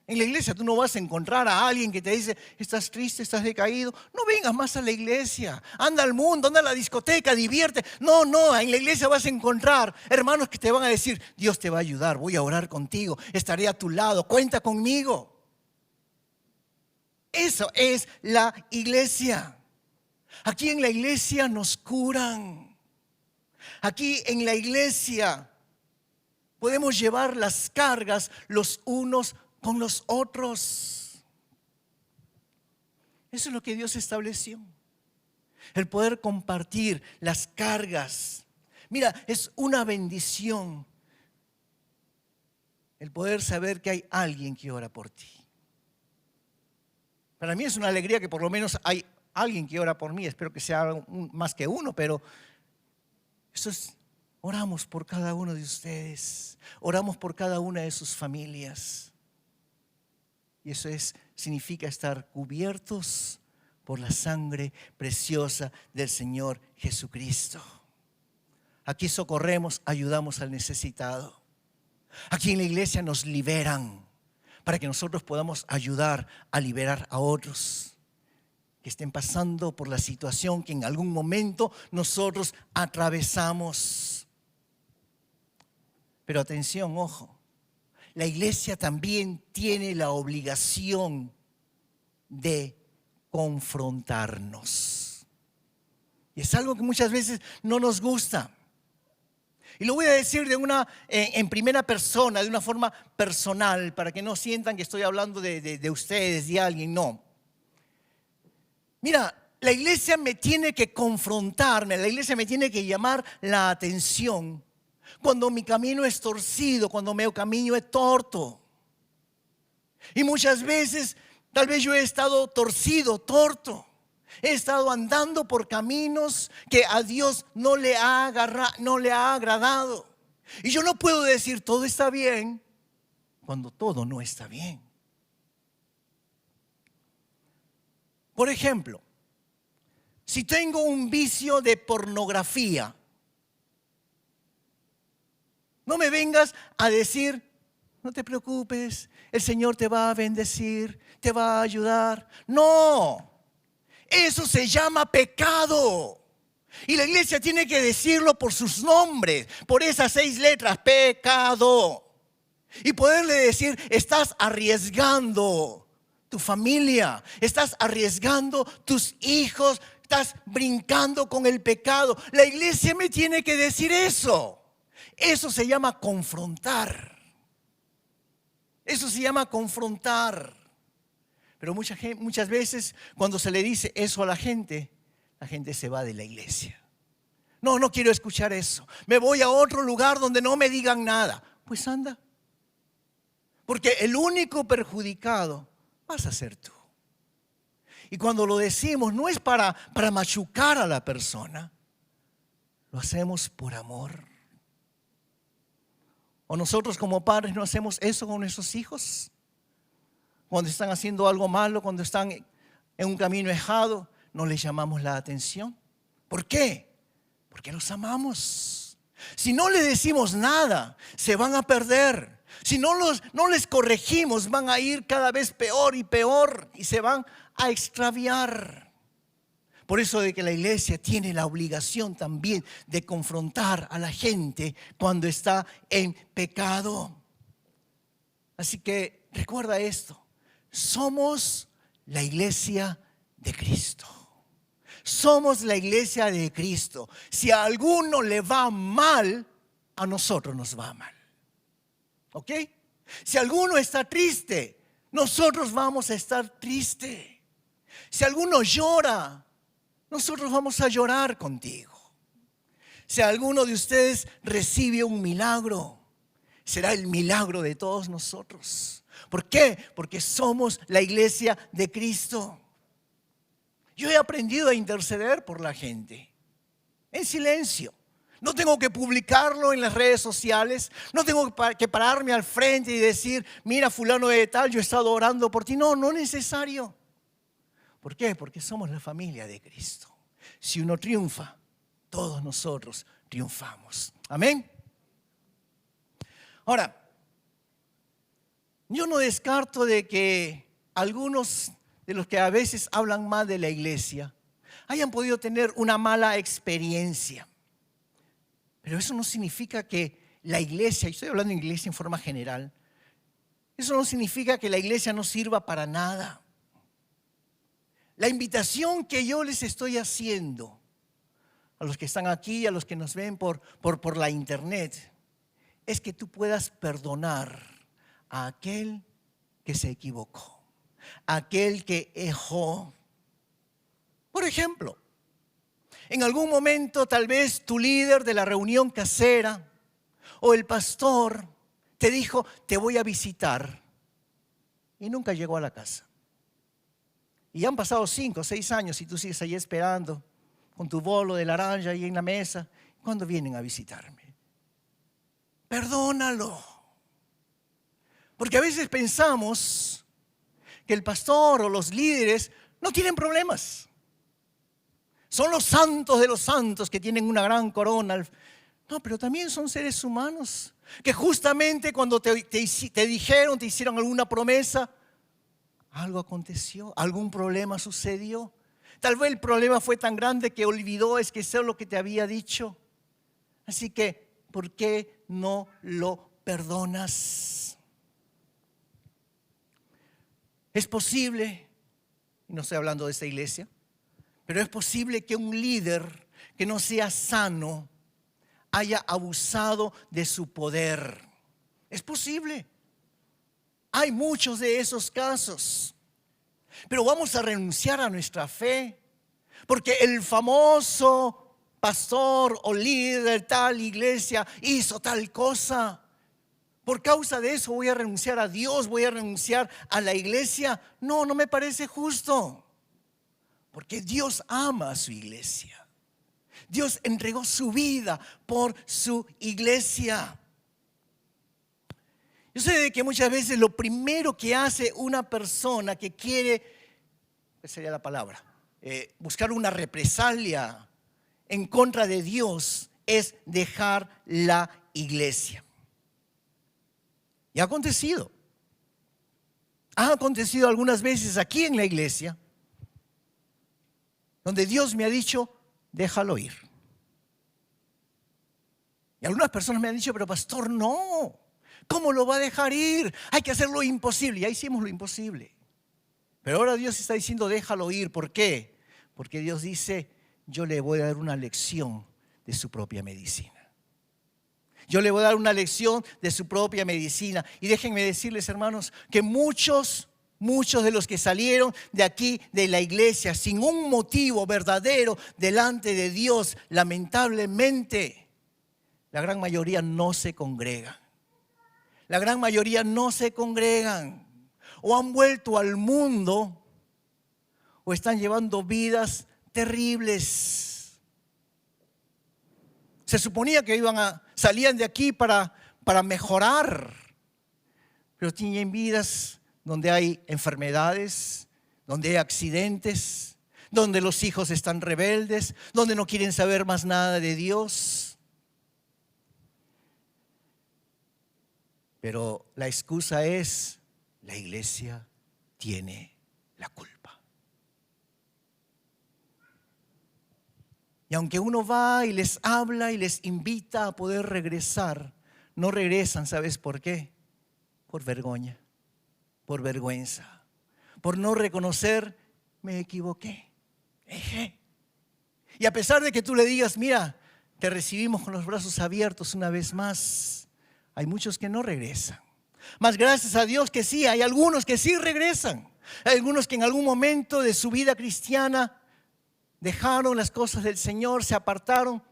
A: En la iglesia tú no vas a encontrar a alguien que te dice, estás triste, estás decaído, no vengas más a la iglesia, anda al mundo, anda a la discoteca, divierte. No, en la iglesia vas a encontrar hermanos que te van a decir, Dios te va a ayudar, voy a orar contigo, estaré a tu lado, cuenta conmigo. Eso es la iglesia. Aquí en la iglesia nos curan. Aquí en la iglesia podemos llevar las cargas los unos con los otros. Eso es lo que Dios estableció. El poder compartir las cargas. Mira, es una bendición el poder saber que hay alguien que ora por ti. Para mí es una alegría que por lo menos hay alguien que ora por mí. Espero que sea más que uno, pero eso es, oramos por cada uno de ustedes. Oramos por cada una de sus familias. Y eso significa estar cubiertos por la sangre preciosa del Señor Jesucristo. Aquí socorremos, ayudamos al necesitado. Aquí en la iglesia nos liberan para que nosotros podamos ayudar a liberar a otros que estén pasando por la situación que en algún momento nosotros atravesamos. Pero atención, ojo. La iglesia también tiene la obligación de confrontarnos. Y es algo que muchas veces no nos gusta. Y lo voy a decir en primera persona, de una forma personal, para que no sientan que estoy hablando de ustedes, de alguien, no. Mira, la iglesia me tiene que confrontarme, la iglesia me tiene que llamar la atención. Cuando mi camino es torcido, cuando mi camino es torto. Y muchas veces, tal vez yo he estado torcido, torto. He estado andando por caminos que a Dios no le ha agradado. Y yo no puedo decir todo está bien cuando todo no está bien. Por ejemplo, si tengo un vicio de pornografía, no me vengas a decir, no te preocupes, el Señor te va a bendecir, te va a ayudar. No, eso se llama pecado. Y la iglesia tiene que decirlo por sus nombres, por esas 6 letras, pecado. Y poderle decir, estás arriesgando tu familia, estás arriesgando tus hijos, estás brincando con el pecado. La iglesia me tiene que decir eso. Eso se llama confrontar. Eso se llama confrontar. Pero muchas veces cuando se le dice eso a la gente se va de la iglesia. No quiero escuchar eso. Me voy a otro lugar donde no me digan nada. Pues anda. Porque el único perjudicado vas a ser tú. Y cuando lo decimos no es para machucar a la persona, lo hacemos por amor. ¿O nosotros como padres no hacemos eso con nuestros hijos? Cuando están haciendo algo malo, cuando están en un camino errado, no les llamamos la atención. ¿Por qué? Porque los amamos. Si no les decimos nada, se van a perder. Si no les corregimos, van a ir cada vez peor y peor y se van a extraviar. Por eso de que la iglesia tiene la obligación también de confrontar a la gente cuando está en pecado. Así que recuerda esto. Somos la iglesia de Cristo. Somos la iglesia de Cristo. Si a alguno le va mal, a nosotros nos va mal. ¿Ok? Si alguno está triste, nosotros vamos a estar tristes. Si alguno llora, nosotros vamos a llorar contigo. Si alguno de ustedes recibe un milagro, será el milagro de todos nosotros. ¿Por qué? Porque somos la iglesia de Cristo. Yo he aprendido a interceder por la gente, en silencio. No tengo que publicarlo en las redes sociales. No tengo que pararme al frente y decir, mira fulano de tal, yo he estado orando por ti. No, no es necesario. ¿Por qué? Porque somos la familia de Cristo. Si uno triunfa, todos nosotros triunfamos. Amén. Ahora, yo no descarto de que algunos de los que a veces hablan mal de la iglesia hayan podido tener una mala experiencia. Pero eso no significa que la iglesia, y estoy hablando de iglesia en forma general, eso no significa que la iglesia no sirva para nada. La invitación que yo les estoy haciendo a los que están aquí, a los que nos ven por la internet, es que tú puedas perdonar a aquel que se equivocó, a aquel que erró. Por ejemplo, en algún momento tal vez tu líder de la reunión casera o el pastor te dijo, te voy a visitar, y nunca llegó a la casa. Y han pasado 5 o 6 años y tú sigues ahí esperando con tu bolo de naranja ahí en la mesa. ¿Cuándo vienen a visitarme? Perdónalo. Porque a veces pensamos que el pastor o los líderes no tienen problemas. Son los santos de los santos que tienen una gran corona. No, pero también son seres humanos que justamente cuando te dijeron, te hicieron alguna promesa, algo aconteció, algún problema sucedió. Tal vez el problema fue tan grande que olvidó esquecer lo que te había dicho. Así que, ¿por qué no lo perdonas? Es posible, y no estoy hablando de esta iglesia, pero es posible que un líder que no sea sano haya abusado de su poder. Es posible. Hay muchos de esos casos. Pero vamos a renunciar a nuestra fe, porque el famoso pastor o líder de tal iglesia hizo tal cosa. Por causa de eso voy a renunciar a Dios, voy a renunciar a la iglesia. No, no me parece justo. Porque Dios ama a su iglesia. Dios entregó su vida por su iglesia. Yo sé de que muchas veces lo primero que hace una persona que quiere, ¿qué sería la palabra? Buscar una represalia en contra de Dios es dejar la iglesia. Y ha acontecido. Ha acontecido algunas veces aquí en la iglesia, donde Dios me ha dicho, déjalo ir. Y algunas personas me han dicho, pero pastor, no. ¿Cómo lo va a dejar ir? Hay que hacer lo imposible. Ya hicimos lo imposible. Pero ahora Dios está diciendo, déjalo ir. ¿Por qué? Porque Dios dice, yo le voy a dar una lección de su propia medicina. Yo le voy a dar una lección de su propia medicina. Y déjenme decirles, hermanos, que muchos de los que salieron de aquí, de la iglesia, sin un motivo verdadero delante de Dios, lamentablemente, la gran mayoría no se congrega. La gran mayoría no se congregan o han vuelto al mundo o están llevando vidas terribles. Se suponía que salían de aquí para mejorar, pero tienen vidas donde hay enfermedades, donde hay accidentes, donde los hijos están rebeldes, donde no quieren saber más nada de Dios. Pero la excusa es: la iglesia tiene la culpa. Y aunque uno va y les habla y les invita a poder regresar, no regresan. ¿Sabes por qué? Por vergüenza, por no reconocer: me equivoqué. Y a pesar de que tú le digas: mira, te recibimos con los brazos abiertos una vez más, hay muchos que no regresan. Mas gracias a Dios que sí, hay algunos que sí regresan. Hay algunos que en algún momento de su vida cristiana dejaron las cosas del Señor, se apartaron.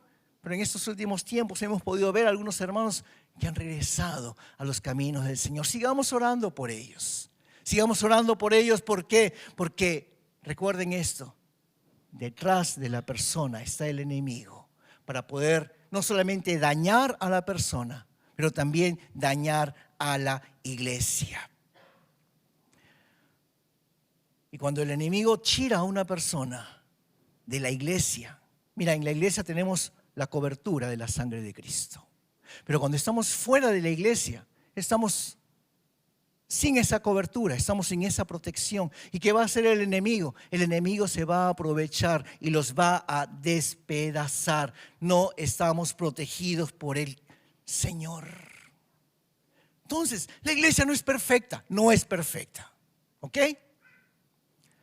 A: Pero en estos últimos tiempos hemos podido ver a algunos hermanos que han regresado a los caminos del Señor. Sigamos orando por ellos. Sigamos orando por ellos. ¿Por qué? Porque recuerden esto: detrás de la persona está el enemigo, para poder no solamente dañar a la persona, pero también dañar a la iglesia. Y cuando el enemigo tira a una persona de la iglesia, mira, en la iglesia tenemos la cobertura de la sangre de Cristo. Pero cuando estamos fuera de la iglesia, estamos sin esa cobertura, estamos sin esa protección. ¿Y qué va a hacer el enemigo? El enemigo se va a aprovechar y los va a despedazar. No estamos protegidos por el Señor. Entonces, la iglesia no es perfecta, ¿ok?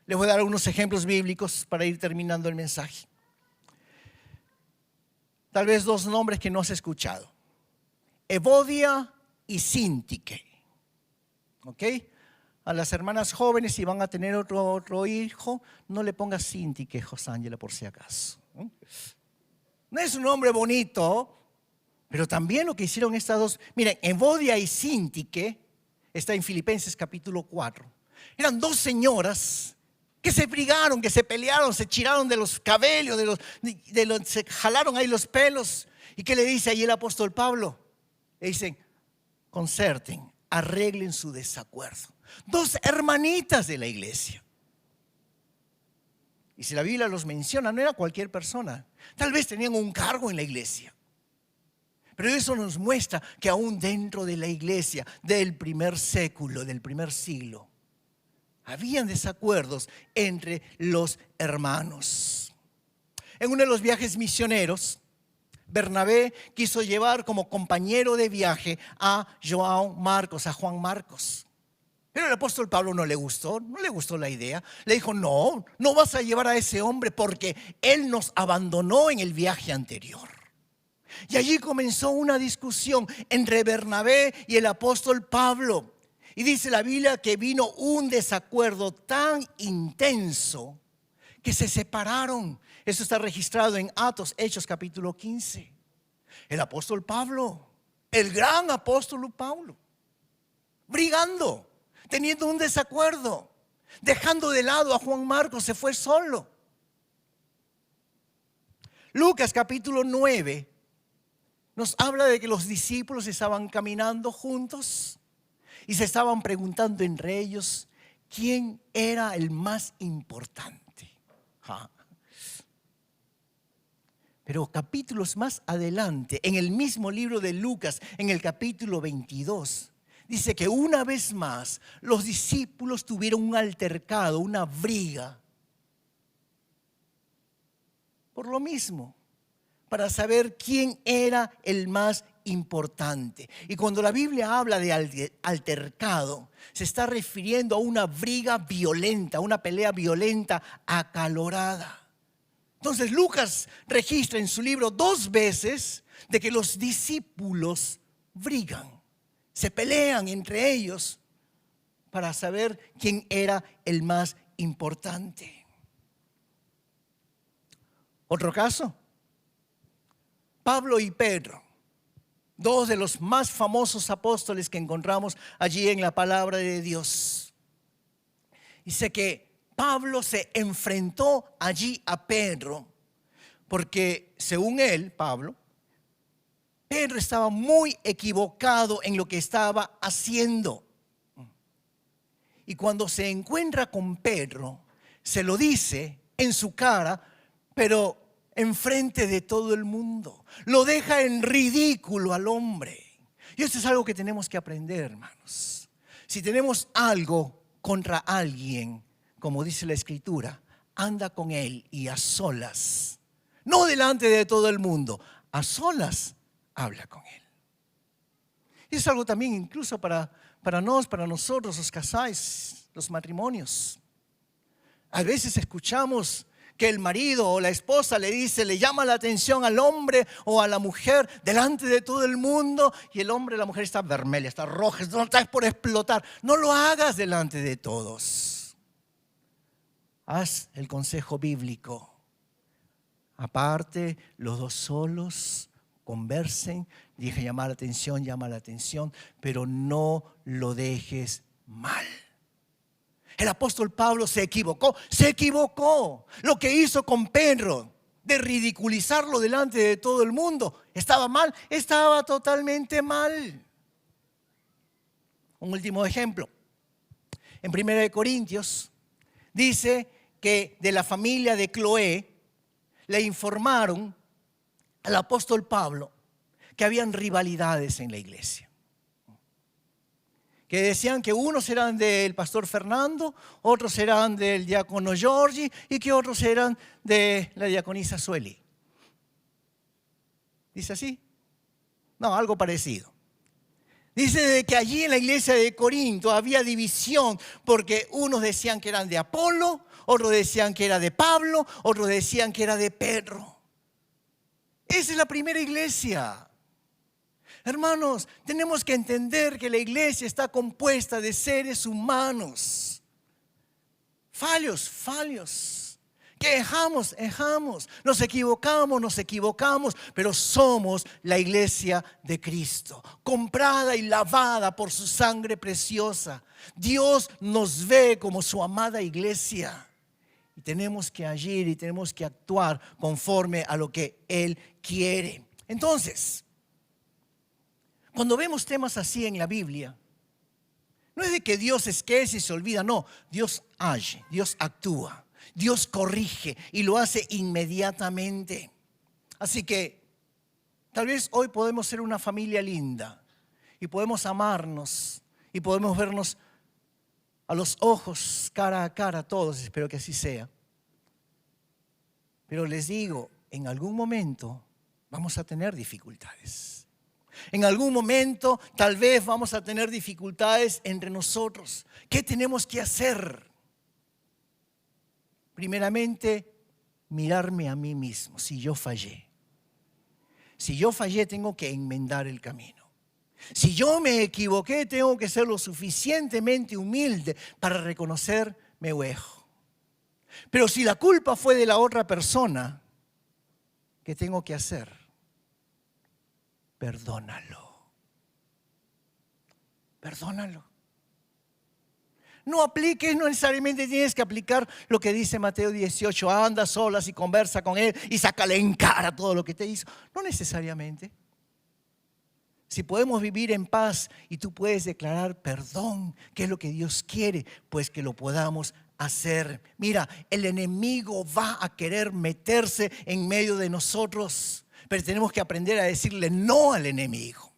A: Les voy a dar algunos ejemplos bíblicos para ir terminando el mensaje. Tal vez dos nombres que no has escuchado: Evodia y Síntique. ¿Ok? A las hermanas jóvenes, si van a tener otro hijo, no le pongas Síntique, Josángela, por si acaso. No es un nombre bonito, pero también lo que hicieron estas dos. Miren, Evodia y Síntique está en Filipenses capítulo 4. Eran dos señoras que se brigaron, que se pelearon, se tiraron de los cabellos, se jalaron ahí los pelos. ¿Y qué le dice ahí el apóstol Pablo? Le dicen: concerten, arreglen su desacuerdo. Dos hermanitas de la iglesia. Y si la Biblia los menciona, no era cualquier persona. Tal vez tenían un cargo en la iglesia. Pero eso nos muestra que aún dentro de la iglesia del primer século, del primer siglo, habían desacuerdos entre los hermanos. En uno de los viajes misioneros, Bernabé quiso llevar como compañero de viaje a Juan Marcos. Pero el apóstol Pablo no le gustó la idea. Le dijo: no vas a llevar a ese hombre porque él nos abandonó en el viaje anterior. Y allí comenzó una discusión entre Bernabé y el apóstol Pablo. Y dice la Biblia que vino un desacuerdo tan intenso que se separaron. Eso está registrado en Hechos capítulo 15. El apóstol Pablo, el gran apóstol Pablo, brigando, teniendo un desacuerdo, dejando de lado a Juan Marcos, se fue solo. Lucas capítulo 9 nos habla de que los discípulos estaban caminando juntos y se estaban preguntando entre ellos quién era el más importante. Pero capítulos más adelante, en el mismo libro de Lucas, en el capítulo 22, dice que una vez más los discípulos tuvieron un altercado, una briga. Por lo mismo, para saber quién era el más importante. Y cuando la Biblia habla de altercado, se está refiriendo a una briga violenta, una pelea violenta, acalorada. Entonces Lucas registra en su libro 2 veces de que los discípulos brigan, se pelean entre ellos para saber quién era el más importante. Otro caso, Pablo y Pedro. dos de los más famosos apóstoles que encontramos allí en la palabra de Dios. Dice que Pablo se enfrentó allí a Pedro, porque según él, Pablo, Pedro estaba muy equivocado en lo que estaba haciendo. Y cuando se encuentra con Pedro, se lo dice en su cara, pero enfrente de todo el mundo. Lo deja en ridículo al hombre. Y esto es algo que tenemos que aprender, hermanos. Si tenemos algo contra alguien, como dice la Escritura, anda con él y a solas. No delante de todo el mundo, a solas habla con él. Y es algo también incluso para nosotros, los casáis, los matrimonios. A veces escuchamos que el marido o la esposa le llama la atención al hombre o a la mujer delante de todo el mundo, y el hombre o la mujer está vermelha, está roja, no estás por explotar. No lo hagas delante de todos. Haz el consejo bíblico. Aparte, los dos solos, conversen, dije llama la atención, pero no lo dejes mal. El apóstol Pablo se equivocó. Lo que hizo con Pedro, de ridiculizarlo delante de todo el mundo, ¿estaba mal? Estaba totalmente mal. Un último ejemplo. En 1 Corintios dice que de la familia de Cloé le informaron al apóstol Pablo que habían rivalidades en la iglesia. Que decían que unos eran del pastor Fernando, otros eran del diácono Giorgi y que otros eran de la diaconisa Sueli. ¿Dice así? No, algo parecido. Dice de que allí en la iglesia de Corinto había división porque unos decían que eran de Apolo, otros decían que era de Pablo, otros decían que era de Pedro. Esa es la primera iglesia. Hermanos, tenemos que entender que la iglesia está compuesta de seres humanos. Fallos. Que erramos. Nos equivocamos, pero somos la iglesia de Cristo, comprada y lavada por su sangre preciosa. Dios nos ve como su amada iglesia. Y tenemos que agir y tenemos que actuar conforme a lo que Él quiere. Entonces, cuando vemos temas así en la Biblia, no es de que Dios esquece y se olvida, no. Dios age, Dios actúa, Dios corrige y lo hace inmediatamente. Así que tal vez hoy podemos ser una familia linda y podemos amarnos y podemos vernos a los ojos, cara a cara, todos, espero que así sea. Pero les digo, en algún momento vamos a tener dificultades. En algún momento tal vez vamos a tener dificultades entre nosotros. ¿Qué tenemos que hacer? Primeramente, mirarme a mí mismo. Si yo fallé, tengo que enmendar el camino. Si yo me equivoqué, tengo que ser lo suficientemente humilde para reconocer mi error. Pero si la culpa fue de la otra persona, ¿qué tengo que hacer? Perdónalo. No necesariamente tienes que aplicar lo que dice Mateo 18, anda solas y conversa con él y sácale en cara todo lo que te hizo. No necesariamente. Si podemos vivir en paz y tú puedes declarar perdón, que es lo que Dios quiere, pues que lo podamos hacer. Mira, el enemigo va a querer meterse en medio de nosotros, pero tenemos que aprender a decirle no al enemigo.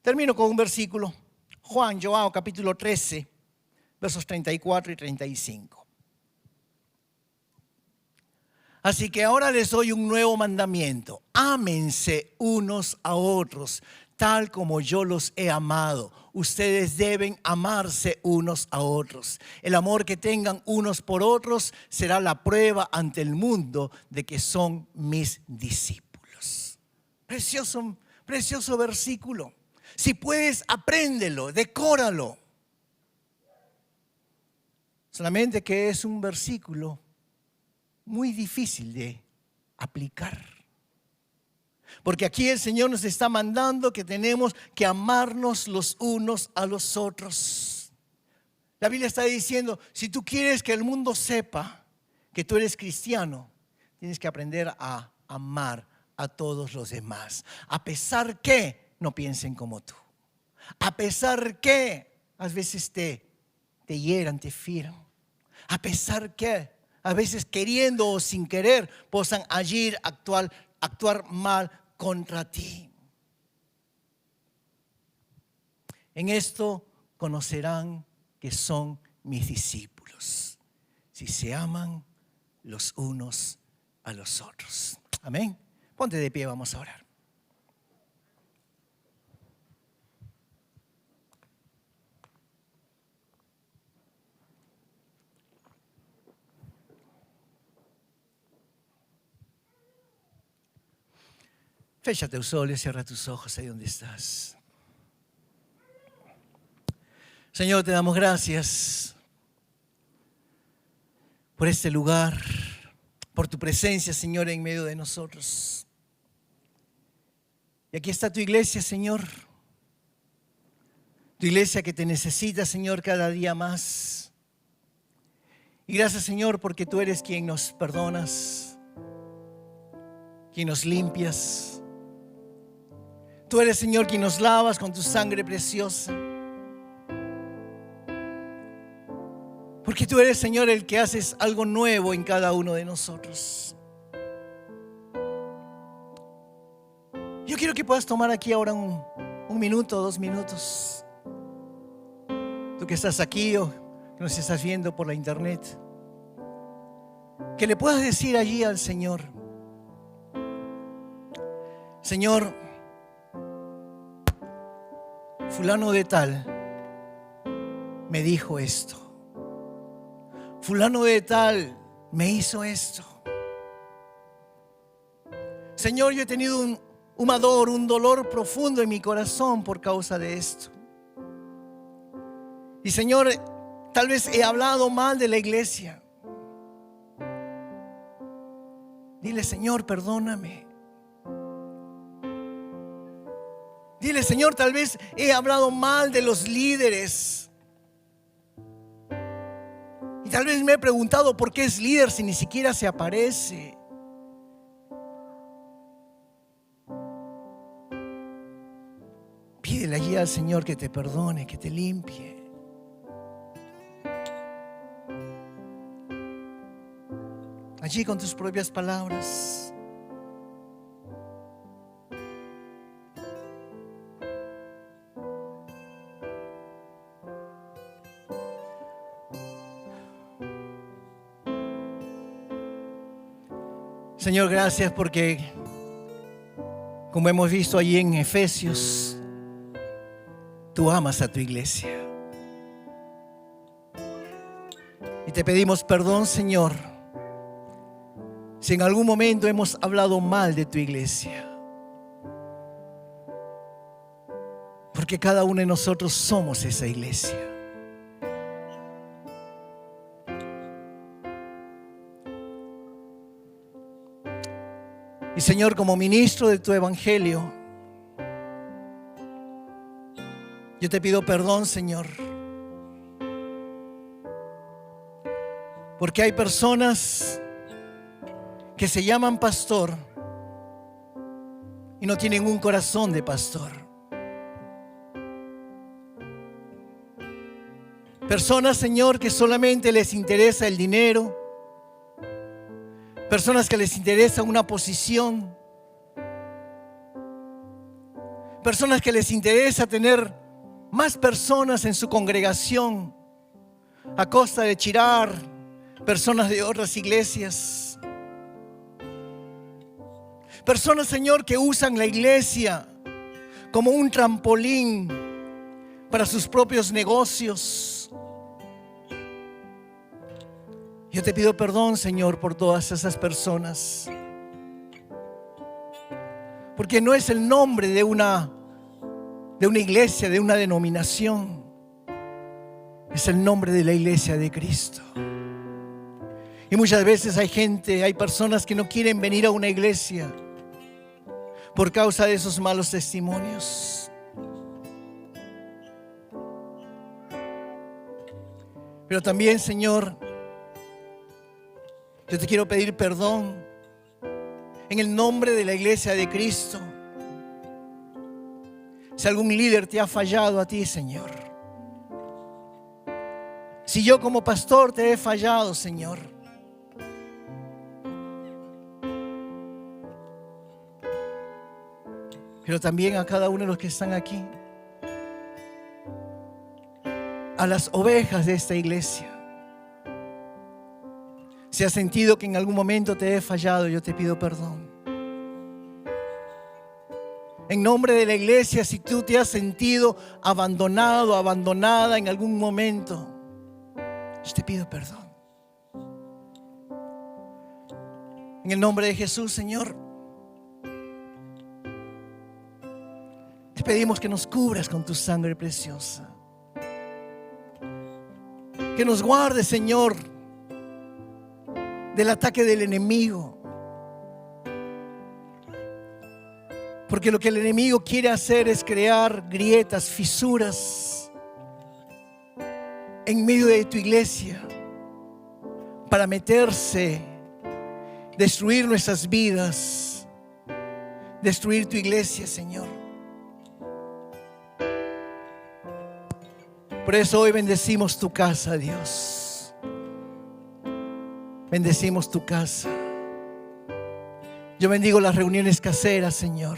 A: Termino con un versículo. Joao capítulo 13, versos 34 y 35. Así que ahora les doy un nuevo mandamiento. Ámense unos a otros, tal como yo los he amado. Ustedes deben amarse unos a otros. El amor que tengan unos por otros será la prueba ante el mundo de que son mis discípulos. Precioso versículo. Si puedes, apréndelo, decóralo. Solamente que es un versículo muy difícil de aplicar. Porque aquí el Señor nos está mandando que tenemos que amarnos los unos a los otros. La Biblia está diciendo, si tú quieres que el mundo sepa que tú eres cristiano, tienes que aprender a amar a todos los demás. A pesar que no piensen como tú. A pesar que a veces te hieran, te fieran. A pesar que a veces queriendo o sin querer puedan actuar mal contra ti. En esto conocerán que son mis discípulos, si se aman los unos a los otros. Amén. Ponte de pie, vamos a orar. Fecha tus ojos y cierra tus ojos ahí donde estás. Señor, te damos gracias por este lugar, por tu presencia, Señor, en medio de nosotros. Y aquí está tu iglesia, Señor. Tu iglesia que te necesita, Señor, cada día más. Y gracias, Señor, porque tú eres quien nos perdonas, quien nos limpias. Tú eres, Señor, quien nos lavas con tu sangre preciosa. Porque tú eres, Señor, el que haces algo nuevo en cada uno de nosotros. Yo quiero que puedas tomar aquí ahora un minuto, 2 minutos. Tú que estás aquí o que nos estás viendo por la internet. Que le puedas decir allí al Señor: Señor, fulano de tal me dijo esto. Fulano de tal me hizo esto. Señor, yo he tenido un dolor profundo en mi corazón por causa de esto. Y Señor, tal vez he hablado mal de la iglesia. Dile: Señor, perdóname. Dile: Señor, tal vez he hablado mal de los líderes. Y tal vez me he preguntado por qué es líder si ni siquiera se aparece. Pídele allí al Señor que te perdone, que te limpie. Allí con tus propias palabras. Señor, gracias porque, como hemos visto allí en Efesios, tú amas a tu iglesia. Y te pedimos perdón, Señor, si en algún momento hemos hablado mal de tu iglesia. Porque cada uno de nosotros somos esa iglesia. Y Señor, como ministro de tu evangelio, yo te pido perdón, Señor, porque hay personas que se llaman pastor y no tienen un corazón de pastor. Personas, Señor, que solamente les interesa el dinero. Personas que les interesa una posición. Personas que les interesa tener más personas en su congregación a costa de chirar personas de otras iglesias. Personas, Señor, que usan la iglesia como un trampolín para sus propios negocios. Yo te pido perdón, Señor, por todas esas personas. Porque no es el nombre de una iglesia, de una denominación. Es el nombre de la iglesia de Cristo. Y muchas veces hay personas que no quieren venir a una iglesia por causa de esos malos testimonios. Pero también, Señor, yo te quiero pedir perdón en el nombre de la iglesia de Cristo. Si algún líder te ha fallado a ti, Señor. Si yo como pastor te he fallado, Señor. Pero también a cada uno de los que están aquí. A las ovejas de esta iglesia. Si has sentido que en algún momento te he fallado, yo te pido perdón. En nombre de la iglesia, si tú te has sentido abandonado, abandonada en algún momento, yo te pido perdón. En el nombre de Jesús, Señor, te pedimos que nos cubras con tu sangre preciosa. Que nos guardes, Señor, del ataque del enemigo. Porque lo que el enemigo quiere hacer es crear grietas, fisuras en medio de tu iglesia para meterse, destruir nuestras vidas, destruir tu iglesia, Señor. Por eso hoy bendecimos tu casa, Dios. Bendecimos tu casa. Yo bendigo las reuniones caseras, Señor.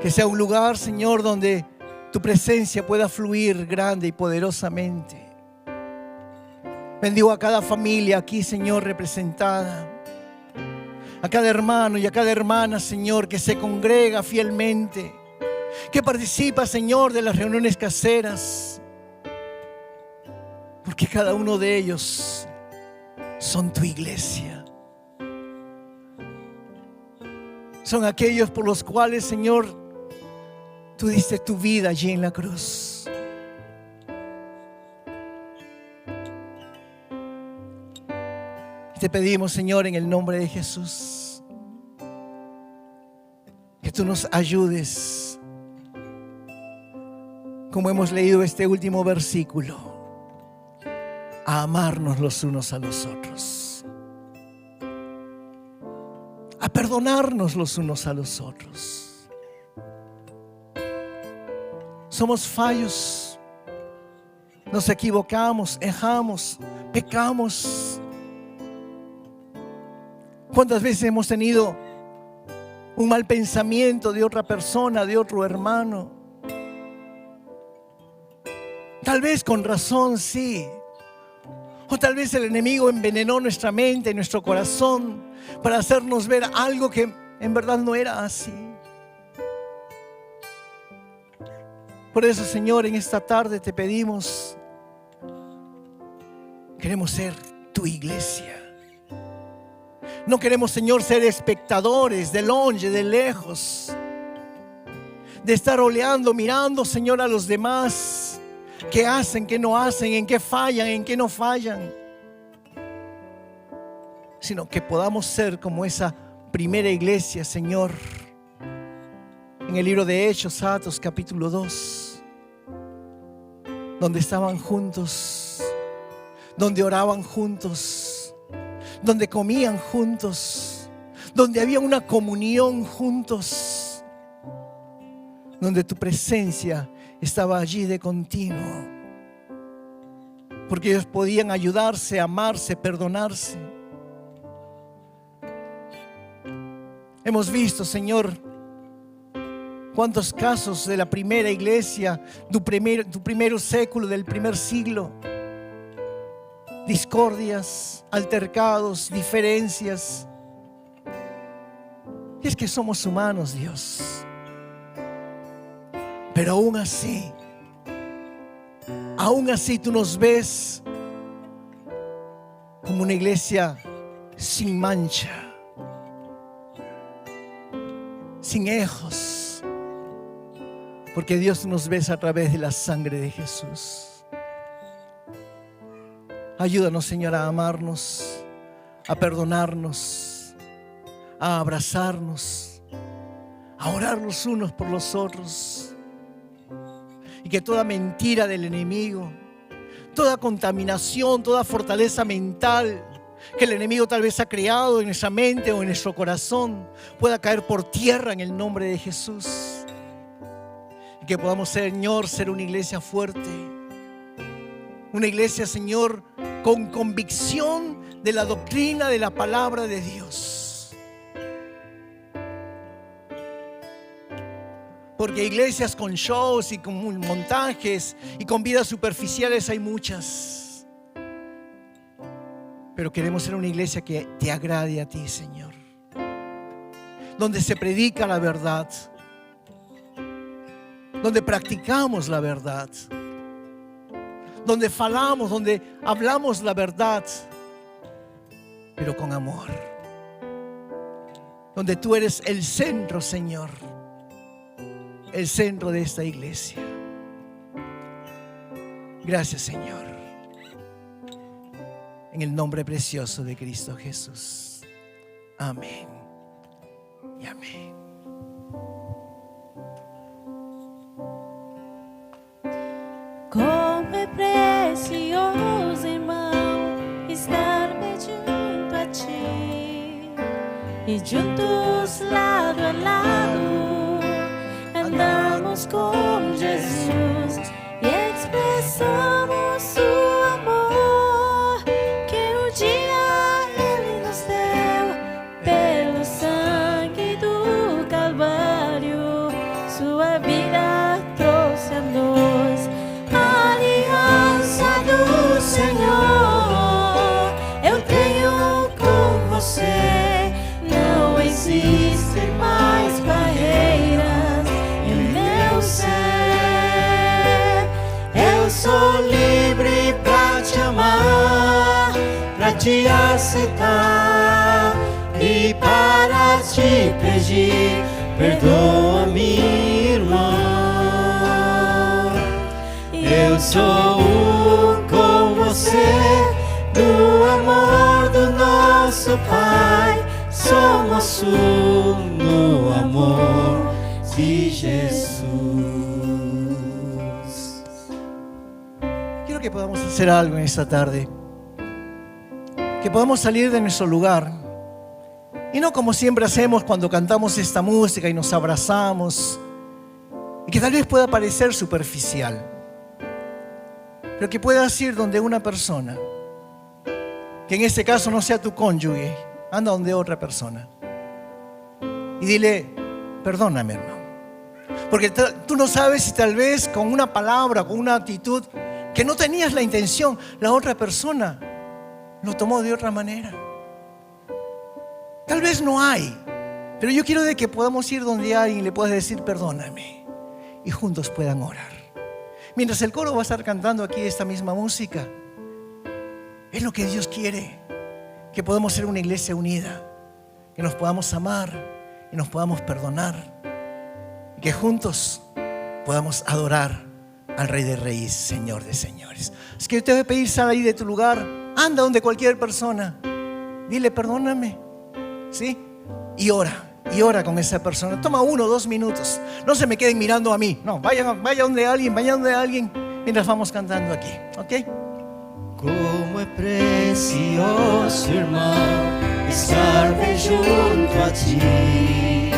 A: Que sea un lugar, Señor, donde tu presencia pueda fluir grande y poderosamente. Bendigo a cada familia aquí, Señor, representada. A cada hermano y a cada hermana, Señor, que se congrega fielmente. Que participa, Señor, de las reuniones caseras. Porque cada uno de ellos son tu iglesia. Son aquellos por los cuales, Señor, tú diste tu vida allí en la cruz. Te pedimos, Señor, en el nombre de Jesús, que tú nos ayudes, como hemos leído este último versículo, a amarnos los unos a los otros, a perdonarnos los unos a los otros. Somos fallos, nos equivocamos, erramos, pecamos. ¿Cuántas veces hemos tenido un mal pensamiento de otra persona, de otro hermano? Tal vez con razón, sí. O tal vez el enemigo envenenó nuestra mente, nuestro corazón, para hacernos ver algo que en verdad no era así. Por eso, Señor, en esta tarde te pedimos, queremos ser tu iglesia. No queremos, Señor, ser espectadores de longe, de lejos, de estar oleando, mirando, Señor, a los demás, qué hacen, qué no hacen, en qué fallan, en qué no fallan, sino que podamos ser como esa primera iglesia, Señor, en el libro de Hechos, Atos, capítulo 2, donde estaban juntos, donde oraban juntos, donde comían juntos, donde había una comunión juntos, donde tu presencia estaba allí de continuo, porque ellos podían ayudarse, amarse, perdonarse. Hemos visto, Señor, cuántos casos de la primera iglesia, tu primer século, del primer siglo. Discordias, altercados, diferencias. Y es que somos humanos, Dios. Pero aún así tú nos ves como una iglesia sin mancha, sin ejos, porque Dios nos ves a través de la sangre de Jesús. Ayúdanos, Señor, a amarnos, a perdonarnos, a abrazarnos, a orar los unos por los otros. Y que toda mentira del enemigo, toda contaminación, toda fortaleza mental que el enemigo tal vez ha creado en nuestra mente o en nuestro corazón pueda caer por tierra en el nombre de Jesús. Y que podamos, Señor, ser una iglesia fuerte. Una iglesia, Señor, con convicción de la doctrina de la palabra de Dios. Porque iglesias con shows y con montajes y con vidas superficiales hay muchas. Pero queremos ser una iglesia que te agrade a ti, Señor. Donde se predica la verdad. Donde practicamos la verdad. Donde falamos, donde hablamos la verdad. Pero con amor. Donde tú eres el centro, Señor. El centro de esta iglesia. Gracias, Señor. En el nombre precioso de Cristo Jesús. Amén y amén.
B: Como é precioso, irmão, estar bem junto a ti e juntos lado a lado andamos com Jesus e expressamos seu amor que um dia Ele nos deu pelo sangue do Calvário. Sua vida trouxe a nós a aliança do Senhor. Eu tenho com você, não existem mais barreiras em meu ser. Eu sou livre pra te amar, pra te aceitar e para te pedir, perdoa-me, irmão. Eu sou um com você, do amor do nosso Pai. Somos um no amor de Jesus.
A: Quiero que podamos hacer algo en esta tarde. Que podamos salir de nuestro lugar. Y no como siempre hacemos cuando cantamos esta música y nos abrazamos. Y que tal vez pueda parecer superficial. Pero que puedas ir donde una persona, que en este caso no sea tu cónyuge, anda donde otra persona y dile, perdóname, hermano. Porque tú no sabes si tal vez con una palabra, con una actitud que no tenías la intención, la otra persona lo tomó de otra manera. Tal vez no hay, pero yo quiero de que podamos ir donde alguien y le puedas decir, perdóname, y juntos puedan orar. Mientras el coro va a estar cantando aquí esta misma música, es lo que Dios quiere, que podamos ser una iglesia unida, que nos podamos amar y nos podamos perdonar, y que juntos podamos adorar al Rey de Reyes, Señor de Señores. Es que yo te voy a pedir, sal ahí de tu lugar, anda donde cualquier persona, dile perdóname, ¿sí? Y ora con esa persona. Toma 1 o 2 minutos. No se me queden mirando a mí. No, vaya donde alguien mientras vamos cantando aquí. ¿Ok?
B: Como é precioso, irmão, estar bem junto a ti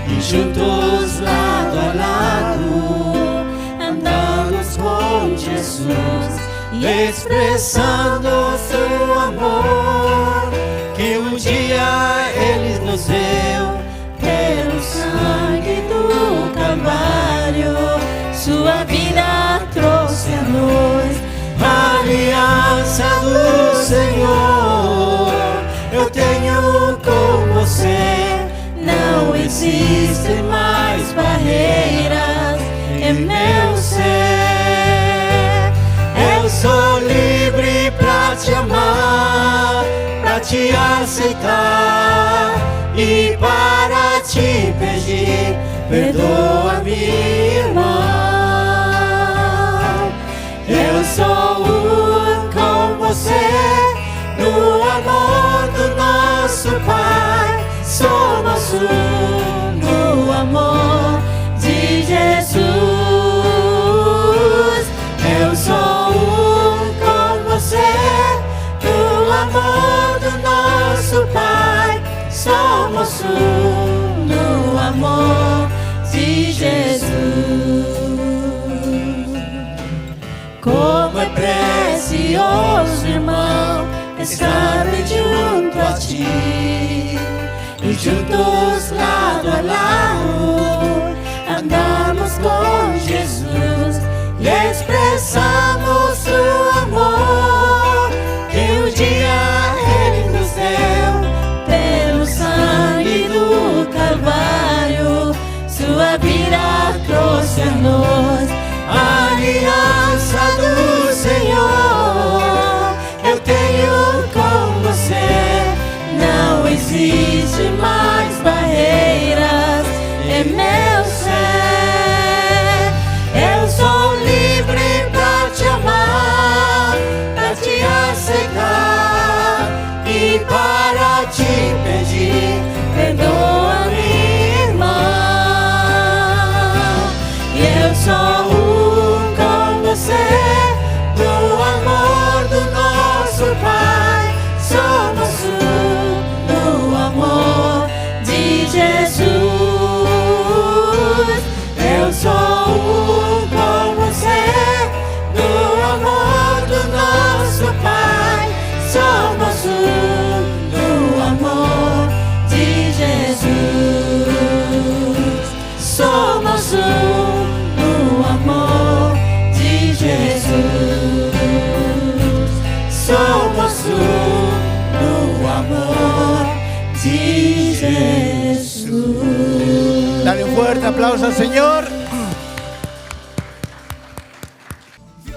B: e juntos lado a lado andamos com Jesus e expressando seu amor que um dia Ele nos deu pelo sangue do Calvário. Sua vida trouxe a nós a aliança do Senhor. Eu tenho com você, não existem mais barreiras em meu ser. Eu sou livre pra te amar, pra te aceitar e para te pedir, perdoa-me, irmão. Eu sou um com você, no amor do nosso Pai. Sou moço no amor de Jesus. Como é precioso, irmão, estar bem junto a ti, e juntos lado a lado andarmos com Jesus e expressamos o amor que um dia Ele nos deu pelo sangue do Calvário. Sua vida trouxe a nós a aliança do Senhor. Eu tenho com você, não existe mais barreiras em meu ser. Eu sou livre pra te amar, pra te aceitar e para te pedir, perdoa minha irmã. Eu sou com você, do amor do nosso Pai. Somos do amor de Jesus. Eu sou com você, do amor do nosso Pai. Somos do amor de Jesus. Somos do amor de Jesus. Somos do amor de Jesus.
A: Dale un fuerte aplauso al Señor. Si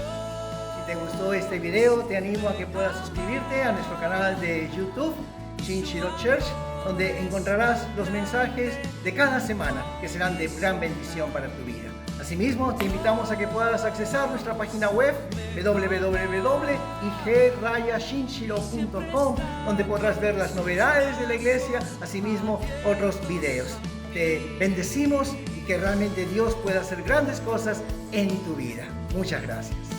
A: te gustó este video, te animo a que puedas suscribirte a nuestro canal de YouTube, Shinshiro Church, donde encontrarás los mensajes de cada semana que serán de gran bendición para tu vida. Asimismo, te invitamos a que puedas accesar nuestra página web www.ig-shinshiro.com, donde podrás ver las novedades de la iglesia, asimismo otros videos. Te bendecimos y que realmente Dios pueda hacer grandes cosas en tu vida. Muchas gracias.